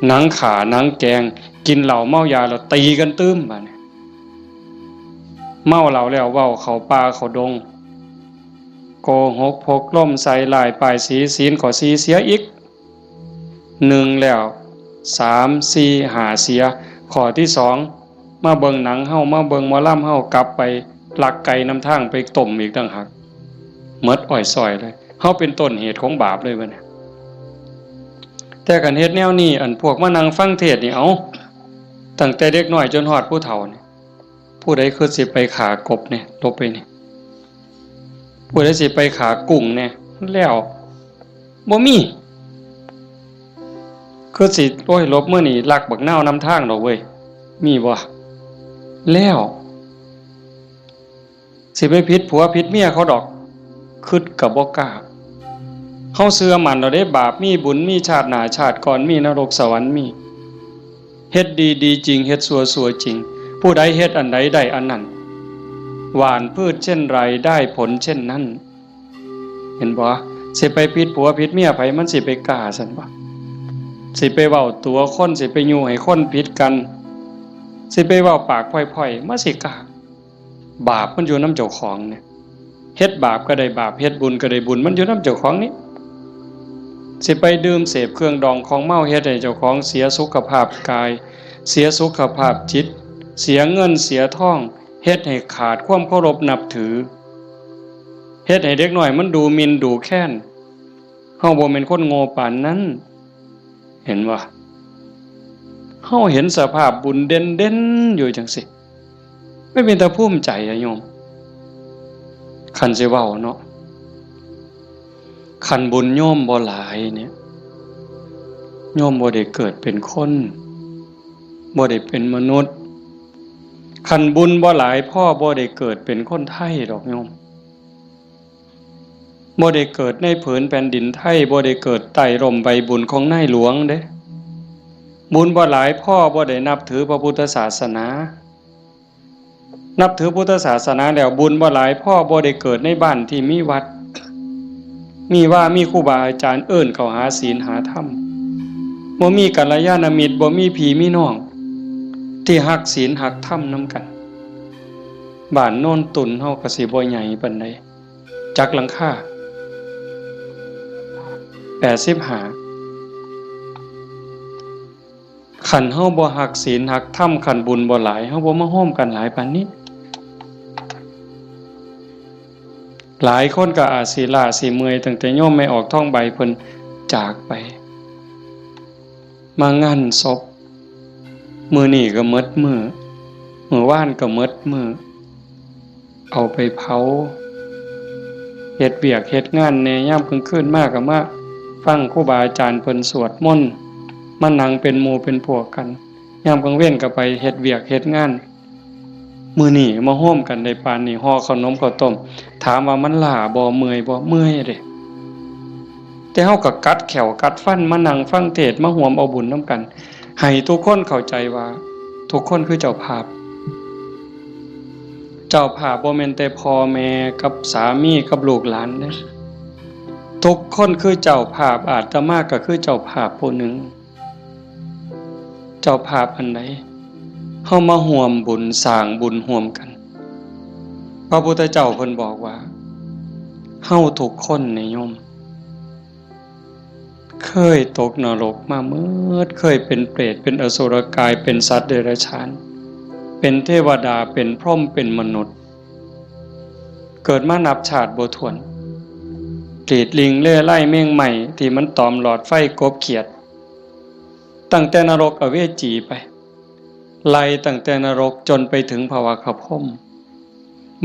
หนังขาหนังแกงกินเหล้าเมายาแล้วตีกันตื้มบัดนี้เมาเหล้าแล้วเว้าเข้าป่าเข้าดงโกหกพกล่มใส่ลายป้ายสีศีลข้อ4เสียอีก1แล้ว3 4 5เสียข้อที่2มาเบิ่งหนังเฮามาเบิ่งหมอลำเฮากลับไปลักไก่นำทางไปต้มอีกต่างหากหมดอ้อยซอยเลยเฮาเป็นต้นเหตุของบาปเลยบัดนี้แต่กันเฮ็ดแนวนี้อันพวกมานั่งฟังเทศน์นี่เอาตั้งแต่เด็กน้อยจนฮอดผู้เฒ่านี่ผู้ใดคือสิไปขากบเนี่ยลบไปนี่ผู้ใดสิไปขากุ้งเนี่ยแล้วบ่มีคือสิโอ้ยลบมื้อนี้ลักบักนาวนำทางดอกเว้ยมีบ่แล้วสิไปผิดผัวผิดเมียเขาดอกคิดก็บ่กล้าเฮาเชื่อมั่นแล้วเด้บาปมีบุญมีชาติหน้าชาติก่อนมีนรกสวรรค์มีเฮ็ดดีๆจริงเฮ็ดชั่วๆจริงผู้ใดเฮ็ดอันใดได้อันนั้นหว่านพืชเช่นไรได้ผลเช่นนั้นเห็นบ่สิไปผิดผัวผิดเมียไผมันสิไปกล้าซั่นบ่สิไปเว้าตัวคนสิไปยู่ให้คนผิดกันสิไปเว้าปากพล่อยๆมาสิกล้าบาปมันอยู่นำเจ้าของเนี่ยเฮ็ดบาปก็ได้บาปเฮ็ดบุญก็ได้บุญมันอยู่นำเจ้าของนี่สิไปดื่มเสพเครื่องดองของเมาเฮ็ดให้เจ้าของเสียสุขภาพกายเสียสุขภาพจิตเสียเงินเสียทองเฮ็ดให้ขาดความเคารพนับถือเฮ็ดให้เด็กน้อยมันดูหมิ่นดูแค้นเฮาบ่แม่นคนโง่ปานนั้นเห็นบ่เฮาเห็นสภาพบุญเด่นๆอยู่จังซี่ไม่เป็นตาภูมิใจอะโยมคันสิเว้าเนาะคันบุญโยมบ่หลายเนี่ยโยมบ่ได้เกิดเป็นคนบ่ได้เป็นมนุษย์คันบุญบ่หลายพ่อบ่ได้เกิดเป็นคนไทยดอกโยมบ่ได้เกิดในผืนแผ่นดินไทยบ่ได้เกิดใต้ร่มใบบุญของนายหลวงเด้บุญบ่หลายพ่อบ่ได้นับถือพระพุทธศาสนานับถือพุทธศาสนาแล้วบุญบ่หลายพ่อบ่ได้เกิดในบ้านที่มีวัดมีครูบาอาจารย์เอิ้นเข้าหาศีลหาธรรมบ่มีกัลยาณมิตรบ่มีพี่มีน้องที่ฮักศีลฮักธรรมนำกันบ้านโน่นตุนเฮาก็สิบ่ใหญ่ปานใดจักหลังคา85คันเฮาบ่ฮักศีลฮักธรรมคันบุญบ่หลายเฮาบ่มาโฮมกันหลายปานนี้หลายคนก็อาจสิล้าสิเมื่อยตั้งแต่โยมไม่ออกท้องใบเพิ่นจากไปมางานศพมื้อนี้ก็หมดมื้อวานก็หมดมื้อเอาไปเผาเฮ็ดเวียกเฮ็ดงานแน่ยามกลางคืนมาก็มาฟังครูบาอาจารย์เพิ่นสวดมนต์มานั่งเป็นหมู่เป็นพวกกันยามกลางเว้นก็ไปเฮ็ดเวียกเฮ็ดงานมื้อนี้มาโฮมกันได้ปานนี้ห่อขนมข้าวต้มถามว่ามันล้าบ่เมื่อยบ่เมื่อยเด้แต่เฮาก็กัดแขวกัดฟันมานั่งฟังเทศน์มาร่วมเอาบุญนำกันให้ทุกคนเข้าใจว่าทุกคนคือเจ้าภาพบ่แม่นแต่พ่อแม่กับสามีกับลูกหลานเด้ทุกคนคือเจ้าภาพอาตมาก็คือเจ้าภาพผู้หนึ่งเจ้าภาพอันใดเฮามาร่วมบุญสร้างบุญร่วมกันพระพุทธเจ้าเพิ่นบอกว่าเฮาทุกคนนี่โยมเคยตกนรกมาเมื่อเคยเป็นเปรตเป็นอสุรกายเป็นสัตว์เดรัจฉานเป็นเทวดาเป็นพรหมเป็นมนุษย์เกิดมานับชาติบ่ถ้วนกรีดลิงเล่ไล่เม่งใหม่ที่มันตอมหลอดไฟกบเขียดตั้งแต่นรกอเวจีไปไล่ตั้งแต่นรกจนไปถึงภวคพรหม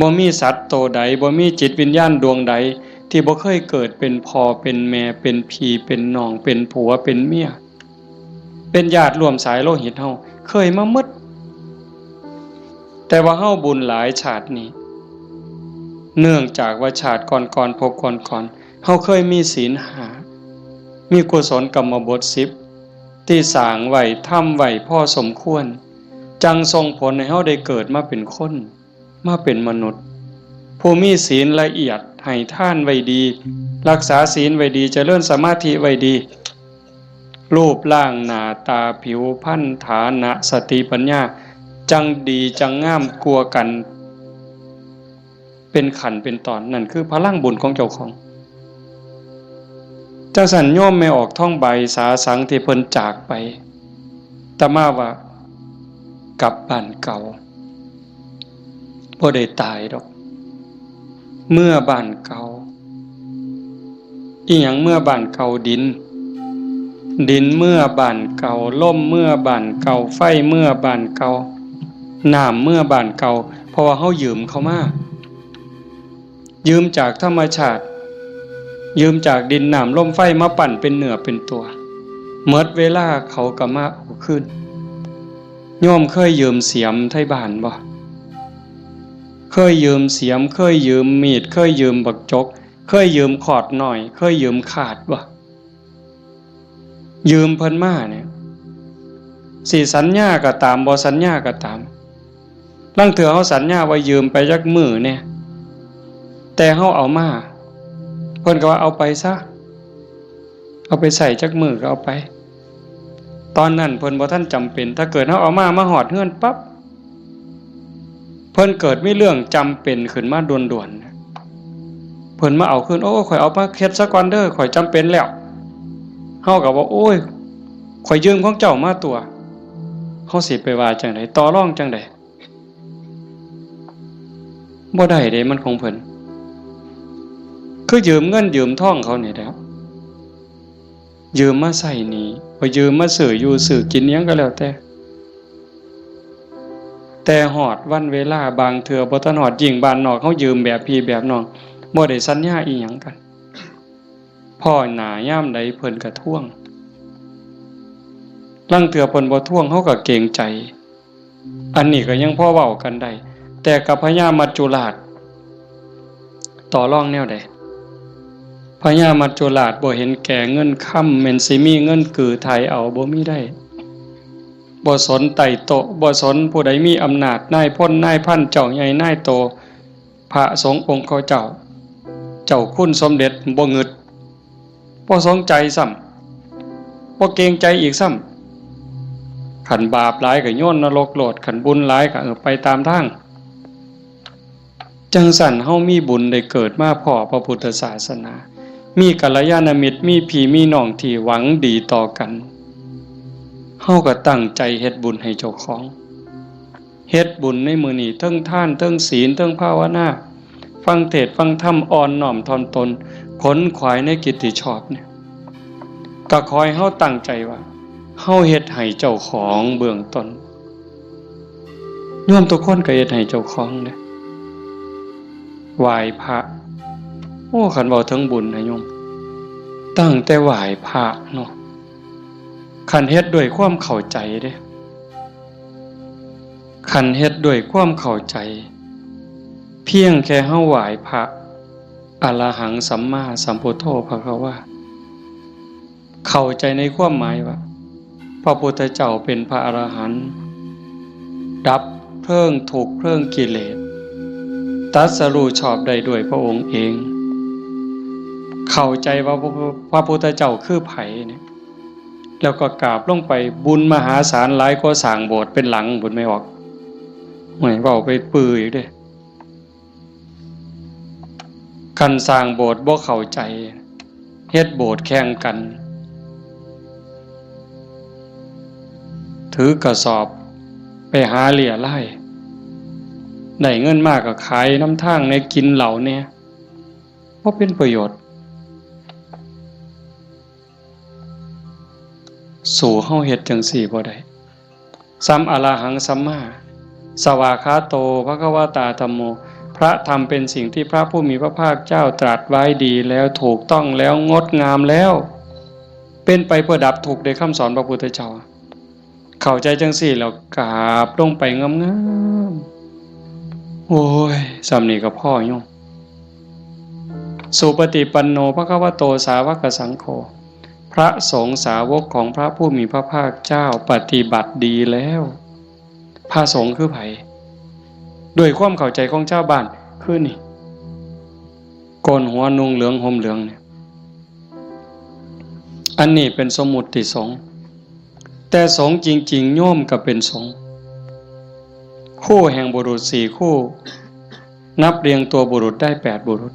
บ่มีสัตว์โตใดบ่มีจิตวิญญาณดวงใดที่บ่เคยเกิดเป็นพ่อเป็นแม่เป็นพี่เป็นน้องเป็นผัวเป็นเมียเป็นญาติร่วมสายโลหิตเฮาเคยมาหมดแต่ว่าเฮาบุญหลายชาตินี้เนื่องจากว่าชาติก่อนๆพบก่อนเฮาเคยมีศีล5มีกุศลกรรมบท10ที่สร้างไว้ทำไว้พอสมควรจังส่งผลให้เฮาได้เกิดมาเป็นคนมาเป็นมนุษย์ผู้มีศีลละเอียดให้ทานไว้ดีรักษาศีลไว้ดีเจริญสมาธิไว้ดี รูปร่างหน้าตาผิวพรรณฐานะสติปัญญาจังดีจังงามกลัวกันเป็นขันเป็นตอนนั่นคือพลังบุญของเจ้าของเจ้าสันโยมไม่ออกท่องใบสาสังที่เพิ่นจากไปแต่มาว่ากลับบ้านเก่าบ่ได้ตายดอกเมื่อบ้านเก่าอีหยังเมื่อบ้านเก่าดินเมื่อบ้านเก่าลมเมื่อบ้านเก่าไฟเมื่อบ้านเก่าน้ำเมื่อบ้านเก่าเพราะว่าเฮายืมเขามายืมจากธรรมชาติยืมจากดินน้ำลมไฟมาปั่นเป็นเนื้อเป็นตัวเมื่อเวลาเขาก็มาเอาขึ้นโยมเคยยืมเสียมไทบ้านบ่เคยยืมเสียมเคยยืมมีดเคยยืมบักจกเคยยืมขอดหน่อยเคยยืมขาดบ่ยืมเพิ่นมาเนี่ยสิสัญญาก็ตามบ่สัญญาก็ตามลางเทื่อเฮาสัญญาว่ายืมไปจักมื้อเนี่ยแต่เฮาเอามาเพิ่นก็ว่าเอาไปซะเอาไปใส่จักมื้อก็เอาไปตอนนั้นเพิ่นบ่ทันจำเป็นถ้าเกิดเฮาเอามาฮอดเฮือนปั๊บเพิ่นเกิดมีเรื่องจำเป็นขึ้นมาด่วนๆเพิ่นมาเอาคืนโอ้ข่อยเอามาเฮ็ดซะก่อนเด้อข่อยจำเป็นแล้วเฮาก็ว่าโอ้ยข่อยยืมของเจ้ามาตัวเฮาสิไปว่าจังได๋ต่อรองจังได๋บ่ได้เด้มันของเพิ่นคือยืมเงินยืมทองเขานี่แหละยืมมาใช้หนี้บ่ยืมมาซื้ออยู่ซื้อกินหยังก็แล้วแต่ฮอดวันเวลาบางเทื่อบ่ทันฮอดยิ่งบ้านนอกเฮายืมแบบพี่แบบน้องบ่ได้สัญญาอีหยังกันพ่อหน้ายามใดเพิ่นก็ทวงลางเทื่อเพิ่นบ่ทวงเฮาก็เกรงใจอันนี้ก็ยังพอเว้ากันได้แต่กับพญามัจจุราชต่อรองแนวใดพญามัจจุราชบ่เห็นแก่เงินค่ำแม่นสิมีเงินกือไทยเอาบ่มีได้บ่สนไต่โตบ่สนผู้ใดมีอำนาจนายพลนายพันเจ้าใหญ่นายโตพระสงฆ์องค์เขาเจ้าคุณสมเด็จบ่งึดบ่สนใจซ้ำบ่เกรงใจอีกซ้ำขันบาปหลายก็โยนนรกโลดขันบุญหลายก็ไปตามทางจังสั่นเฮามีบุญได้เกิดมาพ้อพระพุทธศาสนามีกัลยาณมิตรมีพี่มีน้องที่หวังดีต่อกันเฮาก็ตั้งใจเฮ็ดบุญให้เจ้าของเฮ็ดบุญในมื้อนี้เทิงทานเทิงศีลเทิงภาวนาฟังเทศน์ฟังธรรมอ่อนน้อมถ่อมตนขนขวายในกิตติชอบเนี่ยก็ขอให้เฮาตั้งใจว่าเฮาเฮ็ดให้เจ้าของเบื้องต้นโยมทุกคนก็เฮ็ดให้เจ้าของเด้ไหว้พระโอ้คันเว้าถึงบุญนะโยมตั้งแต่ไหว้พระเนาะคันเฮ็ดด้วยความเข้าใจเด้คันเฮ็ดด้วยความเข้าใจเพียงแค่เฮาไหว้พระอรหังสัมมาสัมพุทโธภควาเข้าใจในความหมายว่าพระพุทธเจ้าเป็นพระอรหันต์ดับเพลิงทุกข์เพลิงกิเลสตรัสรู้ชอบได้ด้วยพระองค์เองเข้าใจว่าพระพุทธเจ้าคือไผเนี่ยแล้วก็กราบลงไปบุญมหาศาลหลายกว่าสร้างโบสถ์เป็นหลังบุญไม่ออกเหมือนเว้าไปปื้ออีกเด้คันสร้างโบสถ์บ่เข้าใจเฮ็ดโบสถ์แข่งกันถือกระสอบไปหาเหลี่ยไล่ได้เงินมากก็ขายน้ำทางในกินเหล่าเนี่ยบ่เป็นประโยชน์สู่เฮาเฮ็ดจังซี่บ่ได้สัมอรหังสัมมาสวากขาโตภควตาธัมโมพระธรรมเป็นสิ่งที่พระผู้มีพระภาคเจ้าตรัสไว้ดีแล้วถูกต้องแล้วงดงามแล้วเป็นไปเพื่อดับทุกข์ในคำสอนพระพุทธเจ้าเข้าใจจังซี่แล้วกราบลงไปงามๆโอ้ยสำนี้ก็พ่อโยมสุปฏิปันโนภควโตสาวกสังโฆพระสงฆ์สาวกของพระผู้มีพระภาคเจ้าปฏิบัติดีแล้วพระสงฆ์คือไผด้วยความเข้าใจของชาวบ้านคือนี่โกนหัวนุ่งเหลืองห่มเหลืองเนี่ย อันนี้เป็นสมมุติสงฆ์แต่สงฆ์จริงๆโยมก็เป็นสงฆ์คู่แห่งบุรุษ4คู่นับเรียงตัวบุรุษได้8บุรุษ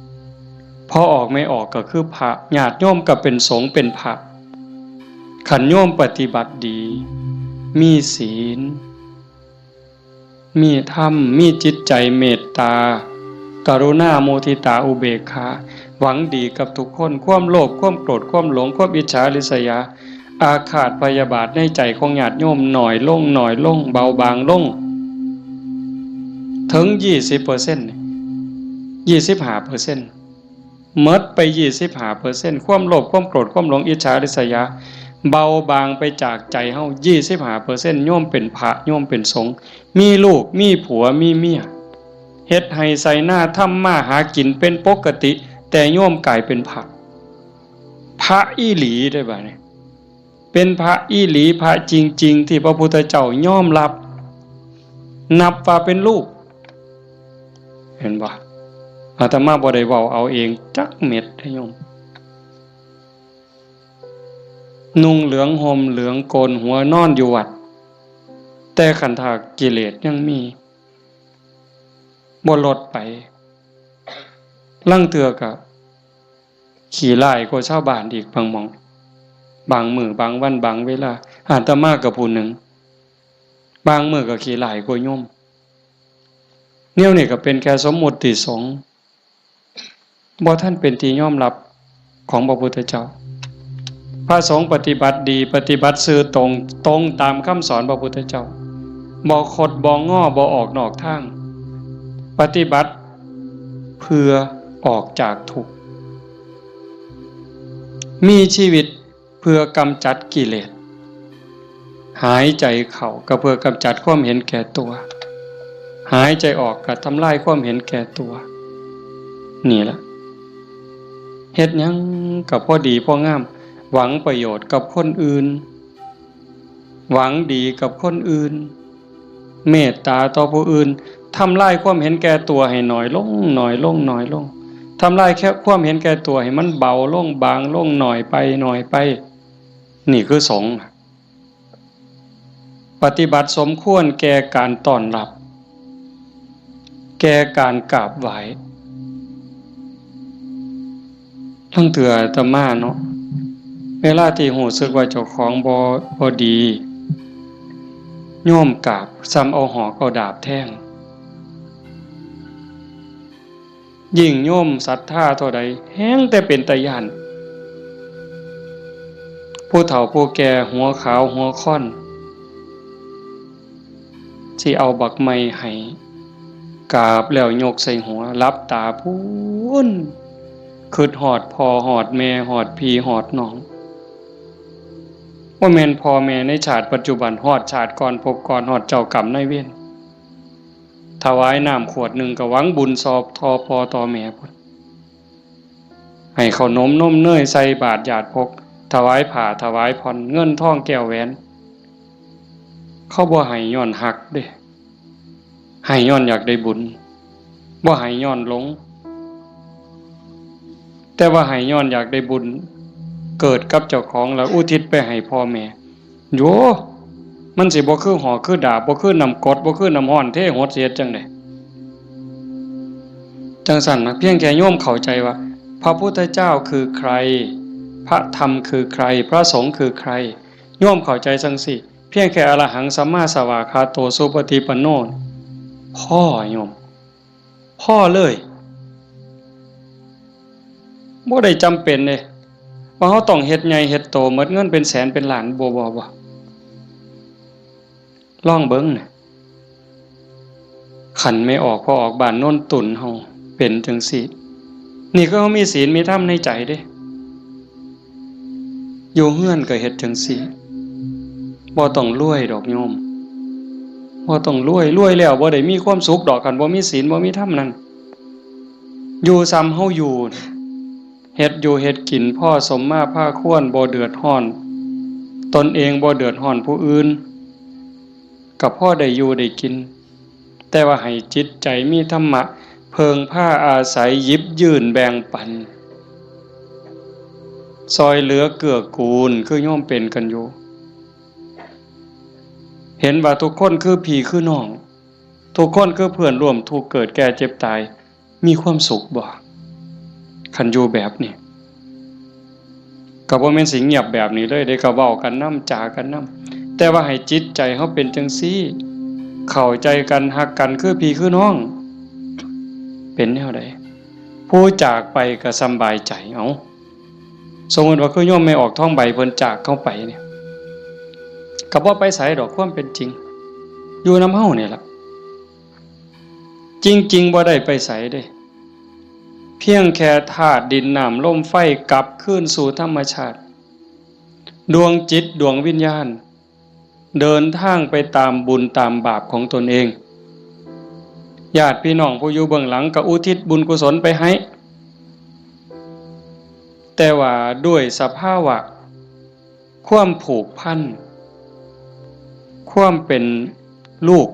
พอออกไม่ออกก็คือพระญาติโยมก็เป็นสงฆ์เป็นพระขันโยมปฏิบัติดีมีศีลมีธรรมมีจิตใจเมตตากรุณาโมทิตาอุเบกขาหวังดีกับทุกคนความโลภความโกรธความหลงความอิจฉาริษยาอาฆาตพยาบาทในใจของญาติโยมหน่อยลงเบาบางลงถึง 20% 25%หมดไป 25% ความโลภความโกรธความหลงอิจฉาริษยาเบาบางไปจากใจเฮา 25% โยมเป็นพระโยมเป็นสงฆ์มีลูกมีผัวมีเมียเฮ็ดให้ใส่หน้าทำมาหากินเป็นปกติแต่โยมกลายเป็นพระอีหลีได้บ่เนี่ยเป็นพระอีหลีพระจริงๆที่พระพุทธเจ้ายอมรับนับว่าเป็นลูกเห็นบ่อาตมาบ่ได้เว้าเอาเองจักเม็ดให้โยมนุ่งเหลืองห่มเหลืองโกนหัวนอนอยู่วัดแต่ขันธกิเลสยังมีบ่ลดไปลังเทื่อก็ขี่ไล่กว่าชาวบ้านอีกบางหม่องบางมื้อบางวันบางเวลาอาตมากับผู้หนึ่งบางมื้อก็ขี่ไล่กว่าโยมเนี่ยนี่ก็เป็นแค่สมมุติสงฆ์บ่ท่านเป็นที่ยอมรับของพระพุทธเจ้าพระสงฆ์ปฏิบัติดีปฏิบัติซื่อตรงตามคำสอนพระพุทธเจ้าบ่คดบ่ง้อบ่ออกนอกทางปฏิบัติเพื่อออกจากทุกข์มีชีวิตเพื่อกำจัดกิเลสหายใจเข้าก็เพื่อกำจัดความเห็นแก่ตัวหายใจออกก็ทำลายความเห็นแก่ตัวนี่ล่ะเฮ็ดหยังก็พอดีพองามหวังประโยชน์กับคนอื่นหวังดีกับคนอื่นเมตตาต่อผู้อื่นทำลายความเห็นแก่ตัวให้น้อยลงทำลายแค่ความเห็นแก่ตัวให้มันเบาลงบางลงหน่อยไปนี่คือสงฆ์ปฏิบัติสมควรแก่การต้อนรับแก่การกราบไหว้ทั้งเถื่ออาตมาเนาะเวลาที่รู้สึกว่าเจ้าของบ่ดีโยมกราบซ้ำเอาหอกเอาดาบแทงยิ่งโยมศรัทธาเท่าใดแห้งแต่เป็นตาย้านผู้เฒ่าผู้แก่หัวขาวหัวค่อนสิเอาบักไม้ให้กราบแล้วยกใส่หัวลับตาพูนคิดฮอดพ่อฮอดแม่ฮอดพี่ฮอดน้องว่าแม่นพ่อแม่ในชาติปัจจุบันฮอดชาติก่อนภพก่อนฮอดเจ้ากรรมนายเวรถวายน้ำขวดหนึ่งก็หวังบุญสอบทอพอต่อแม่พุ่นให้ขนมนมเนยใส่บาตรญาติพกถวายผ้าถวายผ่อนเงินทองแก้วแหวนเขาบ่ให้ย้อนหักเด้ให้ย้อนอยากได้บุญบ่ให้ย้อนหลงแต่ว่าให้ย้อนอยากได้บุญเกิดกับเจ้าของแล้วอุทิศไปให้พ่อแม่โยมันสิบ่คือหอกคือดาบบ่คือน้ำกรดบ่คือน้ำร้อนเทหดเสียจังได๋จังซั่นนะเพียงแค่โยมเข้าใจว่าพระพุทธเจ้าคือใครพระธรรมคือใครพระสงฆ์คือใครโยมเข้าใจจังสิเพียงแค่อรหังสัมมาสวากขาโตสุปฏิปันโนพ่อโยมพ่อเลยบ่ได้จำเป็นเด้ว่าเฮาต้องเฮ็ดใหญ่เฮ็ดโตหมดเงินเป็นแสนเป็นล้านบ่ลองเบิ่งน่ะขันไม่ออกพอออกบ้านโน่นตุ่นเฮาเป็นจังซี่นี่ก็เฮามีศีลมีธรรมในใจเด้อยู่เฮือนก็เฮ็ดจังซี่บ่ต้องรวยดอกโยมบ่ต้องรวยแล้วบ่ได้มีความสุขดอกคันบ่มีศีลบ่มีธรรมนั่นอยู่ซ้ำเฮาอยู่เฮ็ดอยู่เฮ็ดกินพ่อสมมาภาคควรบ่เดือดร้อนตนเองบ่เดือดร้อนผู้อื่นก็พอได้อยู่ได้กินแต่ว่าให้จิตใจมีธรรมะเพิงผ้าอาศัยหยิบยื่นแบ่งปัน ซอยเหลือเกื้อกูลคือโยมเป็นกันอยู่เห็นว่าทุกคนคือพี่คือน้องทุกคนคือเพื่อนร่วมทุกข์เกิดแก่เจ็บตายมีความสุขบ่คันอยู่แบบนี้ก็บ่แม่นสิเงียบแบบนี้เลยได้ก็เว้ากันนำจากันนำแต่ว่าให้จิตใจเฮาเป็นจังซี่เข้าใจกันฮักกันคือพี่คือน้องเป็นแนวใดผู้จากไปก็สำบายใจเอาสมมุติว่าคือโยมไม่ออกท้องใบเพิ่นจากเข้าไปเนี่ยก็บ่ไปไสดอกความเป็นจริงอยู่นำเฮานี่ล่ะจริงๆบ่ได้ไปไสเด้เพียงแค่ธาตุดินน้ำลมไฟกลับคืนสู่ธรรมชาติดวงจิตดวงวิญญาณเดินทางไปตามบุญตามบาปของตนเองญาติพี่น้องผู้อยู่เบื้องหลังก็อุทิศบุญกุศลไปให้แต่ว่าด้วยสภาวะความผูกพันความเป็นลูก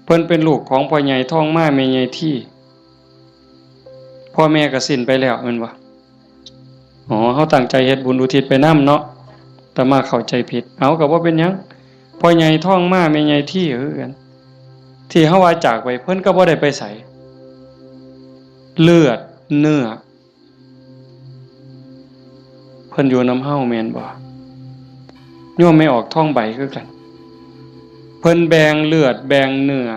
เพิ่นเป็นลูกของพ่อใหญ่ท้องมาแม่ใหญ่ที่พ่อแม่ก็สิ้นไปแล้วแม่นบ่อ๋อเฮาตั้งใจเฮ็ดบุญอุทิศไปนำเนาะแต่มาเข้าใจผิดเอาก็บ่เป็นหยังพ่อใหญ่ท้องมาแม่ใหญ่ที่คือกันที่เฮาว่าจากไปเพิ่นก็บ่ได้ไปไสเลือดเนื้อเพิ่นอยู่นำเฮาแม่นบ่โยมไม่ออกท้องใบคือกันเพิ่นแบ่งเลือดแบ่งเนื้อ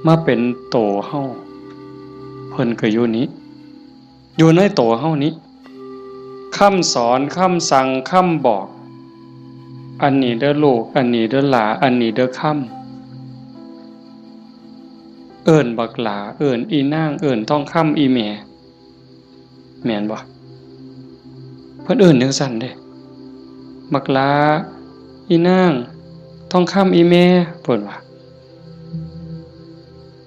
มาเป็นโตเฮาเพิ่นก็อยู่นี้อยู่ในโตเฮานี้คำสอนคำสั่งคำบอกอันนี้เด้อลูกอันนี้เด้อหลาอันนี้เด้อคำเอิ้นบักหลาเอิ้นอีนางเอิ้นทองคำอีแม่แม่นบ่เพิ่นเอิ้นจังซั่นเด้บักหลาอีนางทองคำอีแม่เพิ่นว่า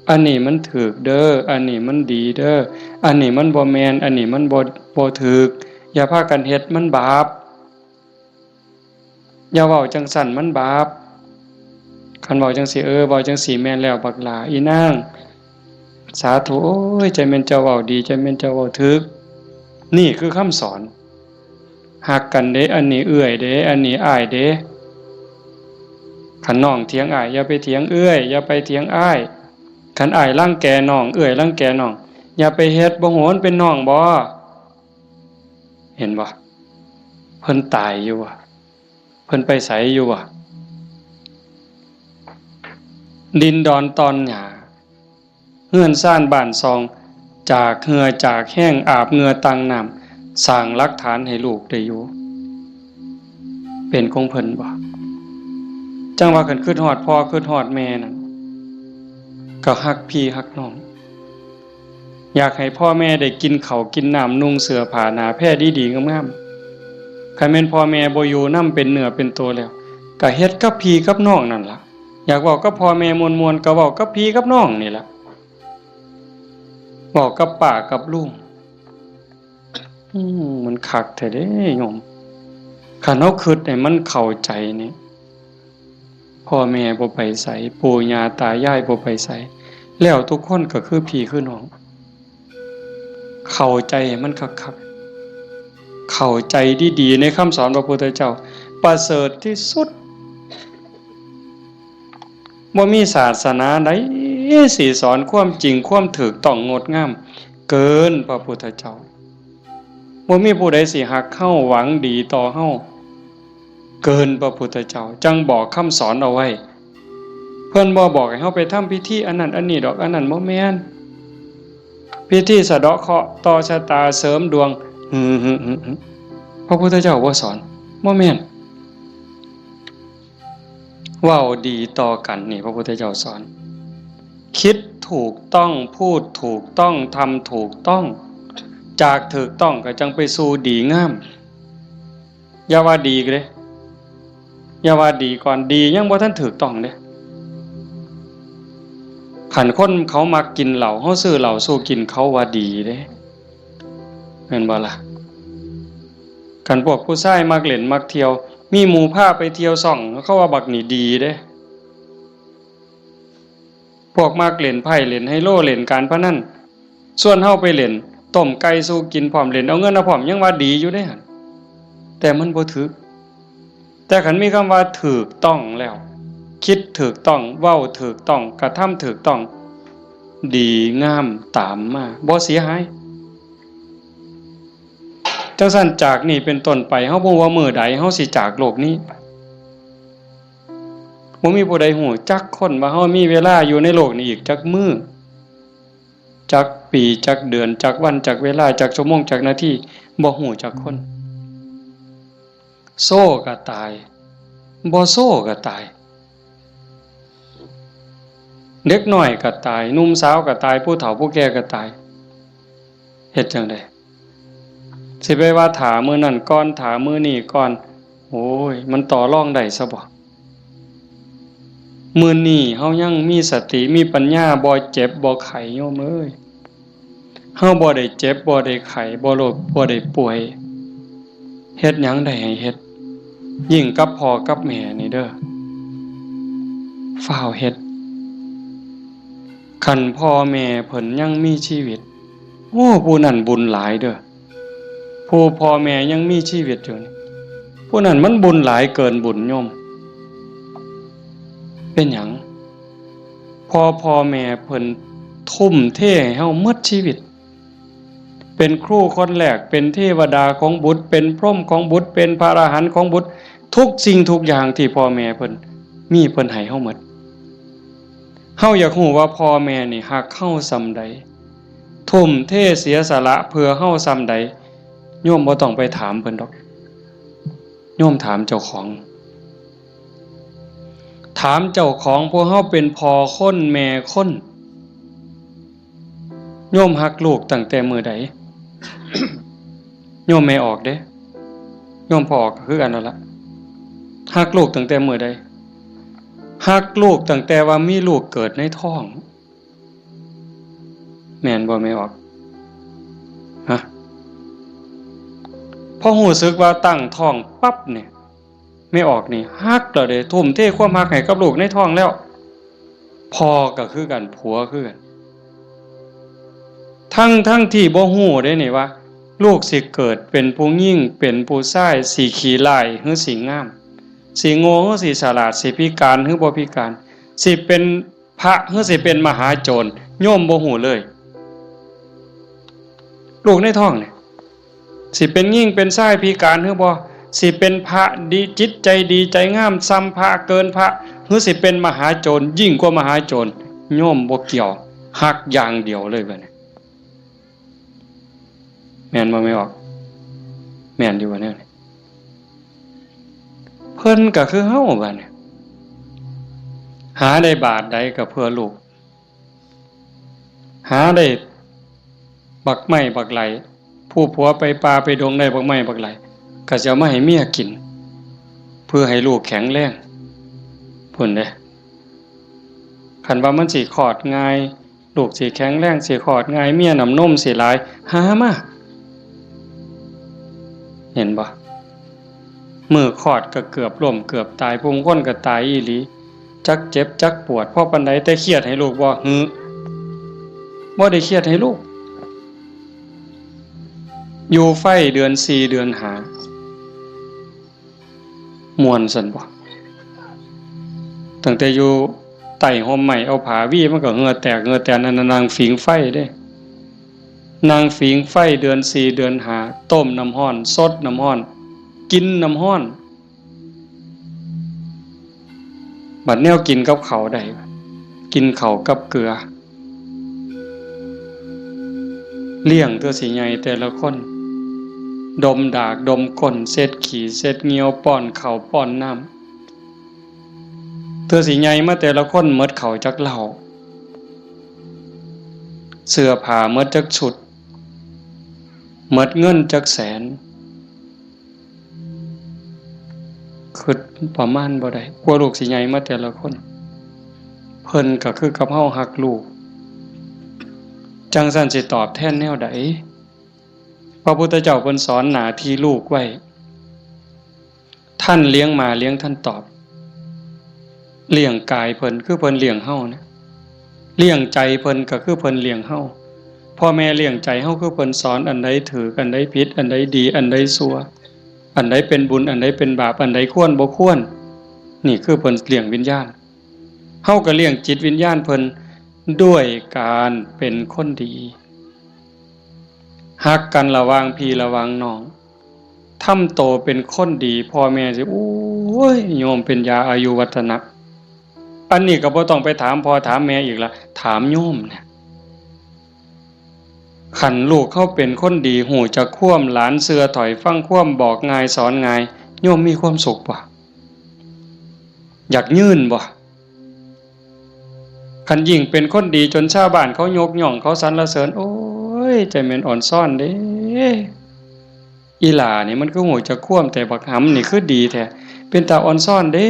อันนี้มันถูกเด้ออันนี้มันดีเด้ออันนี้มันบ่แม่นอันนี้มันบ่ถูกอย่าพากันเฮ็ดมันบาปอย่าเว้าจังซั่นมันบาปคันเว้าจังซี่เว้าจังซี่แม่นแล้วบักหลาอีนางสาธุโอ้ยใจแม่นเจ้าเว้าดีใจแม่นเจ้าเว้าถูกนี่คือคำสอนฮักกันเด้อันนี้เอื้อยเด้อันนี้อ้ายเด้คันน้องเถียงอ้ายอย่าไปเถียงเอื้อยอย่าไปเถียงอ้ายคันอ้ายรังแกน้องเอื้อยรังแกน้องอย่าไปเฮ็ดบ่โหนเป็นน้องบ่เห็นบ่เพิ่นตายอยู่ว่ะเพิ่นไปไสอยู่ว่ะดินดอนตอนหญ้าเฮือนซ่านบ้านซองจากเหงื่อจากแห้งอาบเหงื่อตังน้ำสร้างหลักฐานให้ลูกได้อยู่เป็นของเพิ่นบ่จังว่าคันคิดฮอดพ่อคิดฮอดแม่นั่นก็ฮักพี่ฮักน้องอยากให้พ่อแม่ได้กินข้าวกินน้ำนุ่งเสื้อผ้าหน้าแพรดีๆงามๆคันแม่นพ่อแม่บ่อยู่นำเป็นเนื้อเป็นตัวแล้วก็เฮ็ดกับพี่กับน้องนั่นล่ะอยากเว้ากับพ่อแม่ม่วนๆก็เว้ากับพี่กับน้องนี่ล่ะเว้ากับป้ากับลุงมันคักแท้เด้โยมคันเฮาคิดให้มันเข้าใจนี่พ่อแม่บ่ไปไสปู่ย่าตายายบ่ไปไสแล้วทุกคนก็คือพี่คือน้องเข้าใจให้มันคักๆเข้าใจดีๆในคำสอนพระพุทธเจ้าประเสริฐที่สุดบ่มีศาสนาใดสิสอนความจริงความถูกต้องงดงามเกินพระพุทธเจ้าบ่มีผู้ใดสิฮักเฮาหวังดีต่อเฮาเกินพระพุทธเจ้าจังบอกคำสอนเอาไว้เพิ่นบ่บอกให้เฮาไปทำพิธีอันนั้นอันนี้ดอกอันนั้นบ่แม่นพิธีสะเดาะเคราะห์ต่อชะตาเสริมดวงพระพุทธเจ้าบ่สอนบ่แม่นเว้าดีต่อกันนี่พระพุทธเจ้าสอนคิดถูกต้องพูดถูกต้องทำถูกต้องจากถูกต้องก็จังไปสู่ดีงามอย่าว่าดีเด้อย่าว่าดีก่อนดียังบ่ทันถูกต้องเด้คันคนเขามักกินเหล้าเฮาซื้อเหล้าสู้กินเขาว่าดีเด้แม่นบ่ล่ะคันพวกผู้ชายมักเล่นมักเที่ยวมีหมู่พาไปเที่ยวซ่องเขาว่าบักนี่ดีเด้พวกมักเล่นไพ่เล่นไฮโลเล่นการพนันส่วนเฮาไปเล่น ต้มไก่สู้กินพร้อมเล่นเอาเงินเอาพร้อมยังว่าดีอยู่เด้หั่นแต่มันบ่ถูกแต่คันมีคำว่าถูกต้องแล้วคิดถูกต้องเว้าถูกต้องกระทำถูกต้องดีงามตามมาบ่เสียหายจังซั่นจากนี้เป็นต้นไปเฮาบ่ว่ามื้อใดเฮาสิจากโลกนี้บ่มีผู้ใดฮู้จักคนว่าเฮามีเวลาอยู่ในโลกนี้อีกจักมื้อจักปีจักเดือนจักวันจักเวลาจักชั่วโมงจักนาทีบ่ฮู้จักคนโซ่ก็ตายบ่โซ่ก็ตายเด็กน้อยก็ตายหนุ่มสาวก็ตายผู้เฒ่าผู้แก่ก็ตายเฮ็ดจังได๋สิไปว่าถามื้อนั้นก่อนถามื้อนี้ก่อนโอ้ยมันต่อรองได้ซะบ่มื้อนี้เฮายังมีสติมีปัญญาบ่เจ็บบ่ไข้โยมเอ้ยเฮาบ่ได้เจ็บบ่ได้ไข้บ่โรคบ่ได้ป่วยเฮ็ดหยังได้ให้เฮ็ดยิ่งกับพ่อกับแม่นี่เด้อฟ้าวเฮ็ดคันพ่อแม่เพิ่นยังมีชีวิตโอ้ผู้นั้นบุญหลายเด้อผู้พ่อแม่ยังมีชีวิตอยู่นี่ผู้นั้นมันบุญหลายเกินบุญโยมเป็นหยังพ่อแม่เพิ่นทุ่มเทให้เฮาหมดชีวิตเป็นครูคนแรกเป็นเทวดาของบุตรเป็นพรหมของบุตรเป็นพระอรหันต์ของบุตรทุกสิ่งทุกอย่างที่พ่อแม่เพิ่นมีเพิ่นให้เฮาหมดเฮาอยากรู้ว่าพ่อแม่นี่ฮักเฮาส่ำใดทุ่มเทเสียสละเพื่อเฮาส่ำใดโยมบ่ต้องไปถามเพิ่นดอกโยมถามเจ้าของถามเจ้าของพวกเฮาเป็นพ่อคนแม่คนโยมฮักลูกตั้งแต่มื้อใด โยมไม่ออกเด้โยมพอออกก็คือกันนั่นล่ะฮักลูกตั้งแต่มื้อใดฮักลูกตั้งแต่ว่ามีลูกเกิดในท้องแม่นบ่ไม่ออกฮะพอรู้สึกว่าตั้งท้องปั๊บเนี่ยไม่ออกนี่ฮักแล้วเด้ทุ่มเทความฮักให้กับลูกในท้องแล้วพ่อก็คือกันผัวคือกันทั้งที่บ่ฮู้ได้นี่ว่าลูกสิเกิดเป็นผู้หญิงเป็นผู้ชายสิขี้ร้ายหรือสิงามสิโง่หรือสิฉลาดสิพิการหรือบ่พิการสิเป็นพระหรือสิเป็นมหาโจรโยมบ่ฮู้เลยลูกในท้องนี่สิเป็นหญิงเป็นชายพิการหรือบ่สิเป็นพระดีจิตใจดีใจงามซ้ำพระเกินพระหรือสิเป็นมหาโจรยิ่งกว่ามหาโจรโยมบ่เกี่ยวฮักอย่างเดียวเลยบัดนี้แม่นบ่ไม่ออกแม่นอยู่ว่าแนวนี้เพิ่นก็คือเฮาบัดนี้หาได้บาทใดก็เพื่อลูกหาได้บักไม้บักไหลผู้ผัวไปป่าไปดงได้บักไม้บักไหลก็จะเอามาให้เมียกินเพื่อให้ลูกแข็งแรงพุ่นเด้คันว่ามันสิคลอดง่ายลูกสิแข็งแรงสิคลอดง่ายเมียน้ำนมสิหลายหามาเห็นบ่มือคลอดก็เกือบล้มเกือบตายผู้คนก็ตายอีหลีจักเจ็บจักปวดเพราะปานใดแต่เครียดให้ลูกบ่บ่ได้เครียดให้ลูกอยู่ไฟเดือน4เดือน5ม่วนซั่นบ่ตั้งแต่อยู่ใต้ห่มไม้เอาผ้าวี่มันก็เหงื่อแตกเหงื่อแตนนั่นนางฝิงไฟเด้นางฝิงไฟเดือน4เดือน5ต้มน้ำร้อนสดน้ำร้อนกินน้ำร้อนบัดแนวกินกับข้าวได้กินข้าวกับเกลือเลี้ยงตัวสิใหญ่แต่ละคนดมดากดมก้นเซ็ดขี้เซ็ดเหงียวป้อนข้าวป้อนน้ำตัวสิใหญ่มาแต่ละคนหมดข้าวจักเหล้าเสื้อผ้าหมดจักชุดหมดเงินจักแสนคือประมาณบ่ได้กลัวลูกสิใหญ่มาแต่ละคนเพิ่นก็คือกับเฮาฮักลูกจังซั่นสิตอบแทนแนวใดพระพุทธเจ้าเพิ่นสอนหน้าที่ลูกไว้ท่านเลี้ยงมาเลี้ยงท่านตอบเลี้ยงกายเพิ่นคือเพิ่นเลี้ยงเฮานะเลี้ยงใจเพิ่นก็คือเพิ่นเลี้ยงเฮาพ พ่อแม่เลี้ยงใจเฮาคือเพิ่นสอนอันใดถูกอันใดผิดอันใดดีอันใดชั่วอันใดเป็นบุญอันใดเป็นบาปอันใดควรบ่ควรนี่คือเพิ่นเลี้ยงวิญญาณเฮาก็เลี้ยงจิตวิญญาณเพิ่นด้วยการเป็นคนดีฮักกันระหว่างพี่ระหว่างน้องทำโตเป็นคนดีพ่อแม่สิโอ้ยโยมเป็นยาอายุวัฒนะอันนี้ก็บ่ต้องไปถามพ่อถามแม่อีกละถามโยมเนี่ยขันลูกเขาเป็นคนดีหูจะคว่ำหลานเสือถอยฟังคว่ำบอกง่ายสอนง่ายโยมมีความสุขบ่อยากยื่นบ่ขันยิ่งเป็นคนดีจนชาวบ้านเขายกย่องเขาสรรเสริญโอ้ยใจแม่นอ่อนซ่อนเด้อีหล่านี่มันก็หูจะคว่ำแต่บักหำนี่คือดีแท้เป็นตาอ่อนซ่อนเด้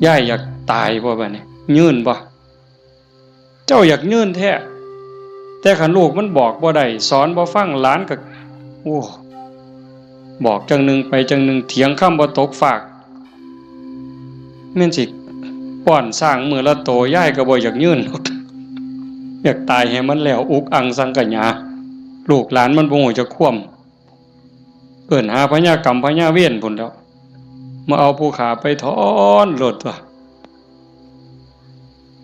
ย่ายอยากตายบ่บัดนี้ยื่นบ่เจ้าอยากยื่นแท้แต่ขันลูกมันบอกบ่ได้สอนบ่ฟังหลานก็โอ้บอกจังหนึ่งไปจังหนึ่งเถียงคำบ่ตกฝากแม่นสิป้อนสร้างมือละโตย่ายก็บ่อยากยื่นอยากตายให้มันแล้วอุกอังสังกะหยาลูกหลานมันบ่ฮู้จะคว่ำเอิ้นหาพญากรรมพญาเวรพุ่นแล้วมาเอาผู้ขาไปถอนโลดตัว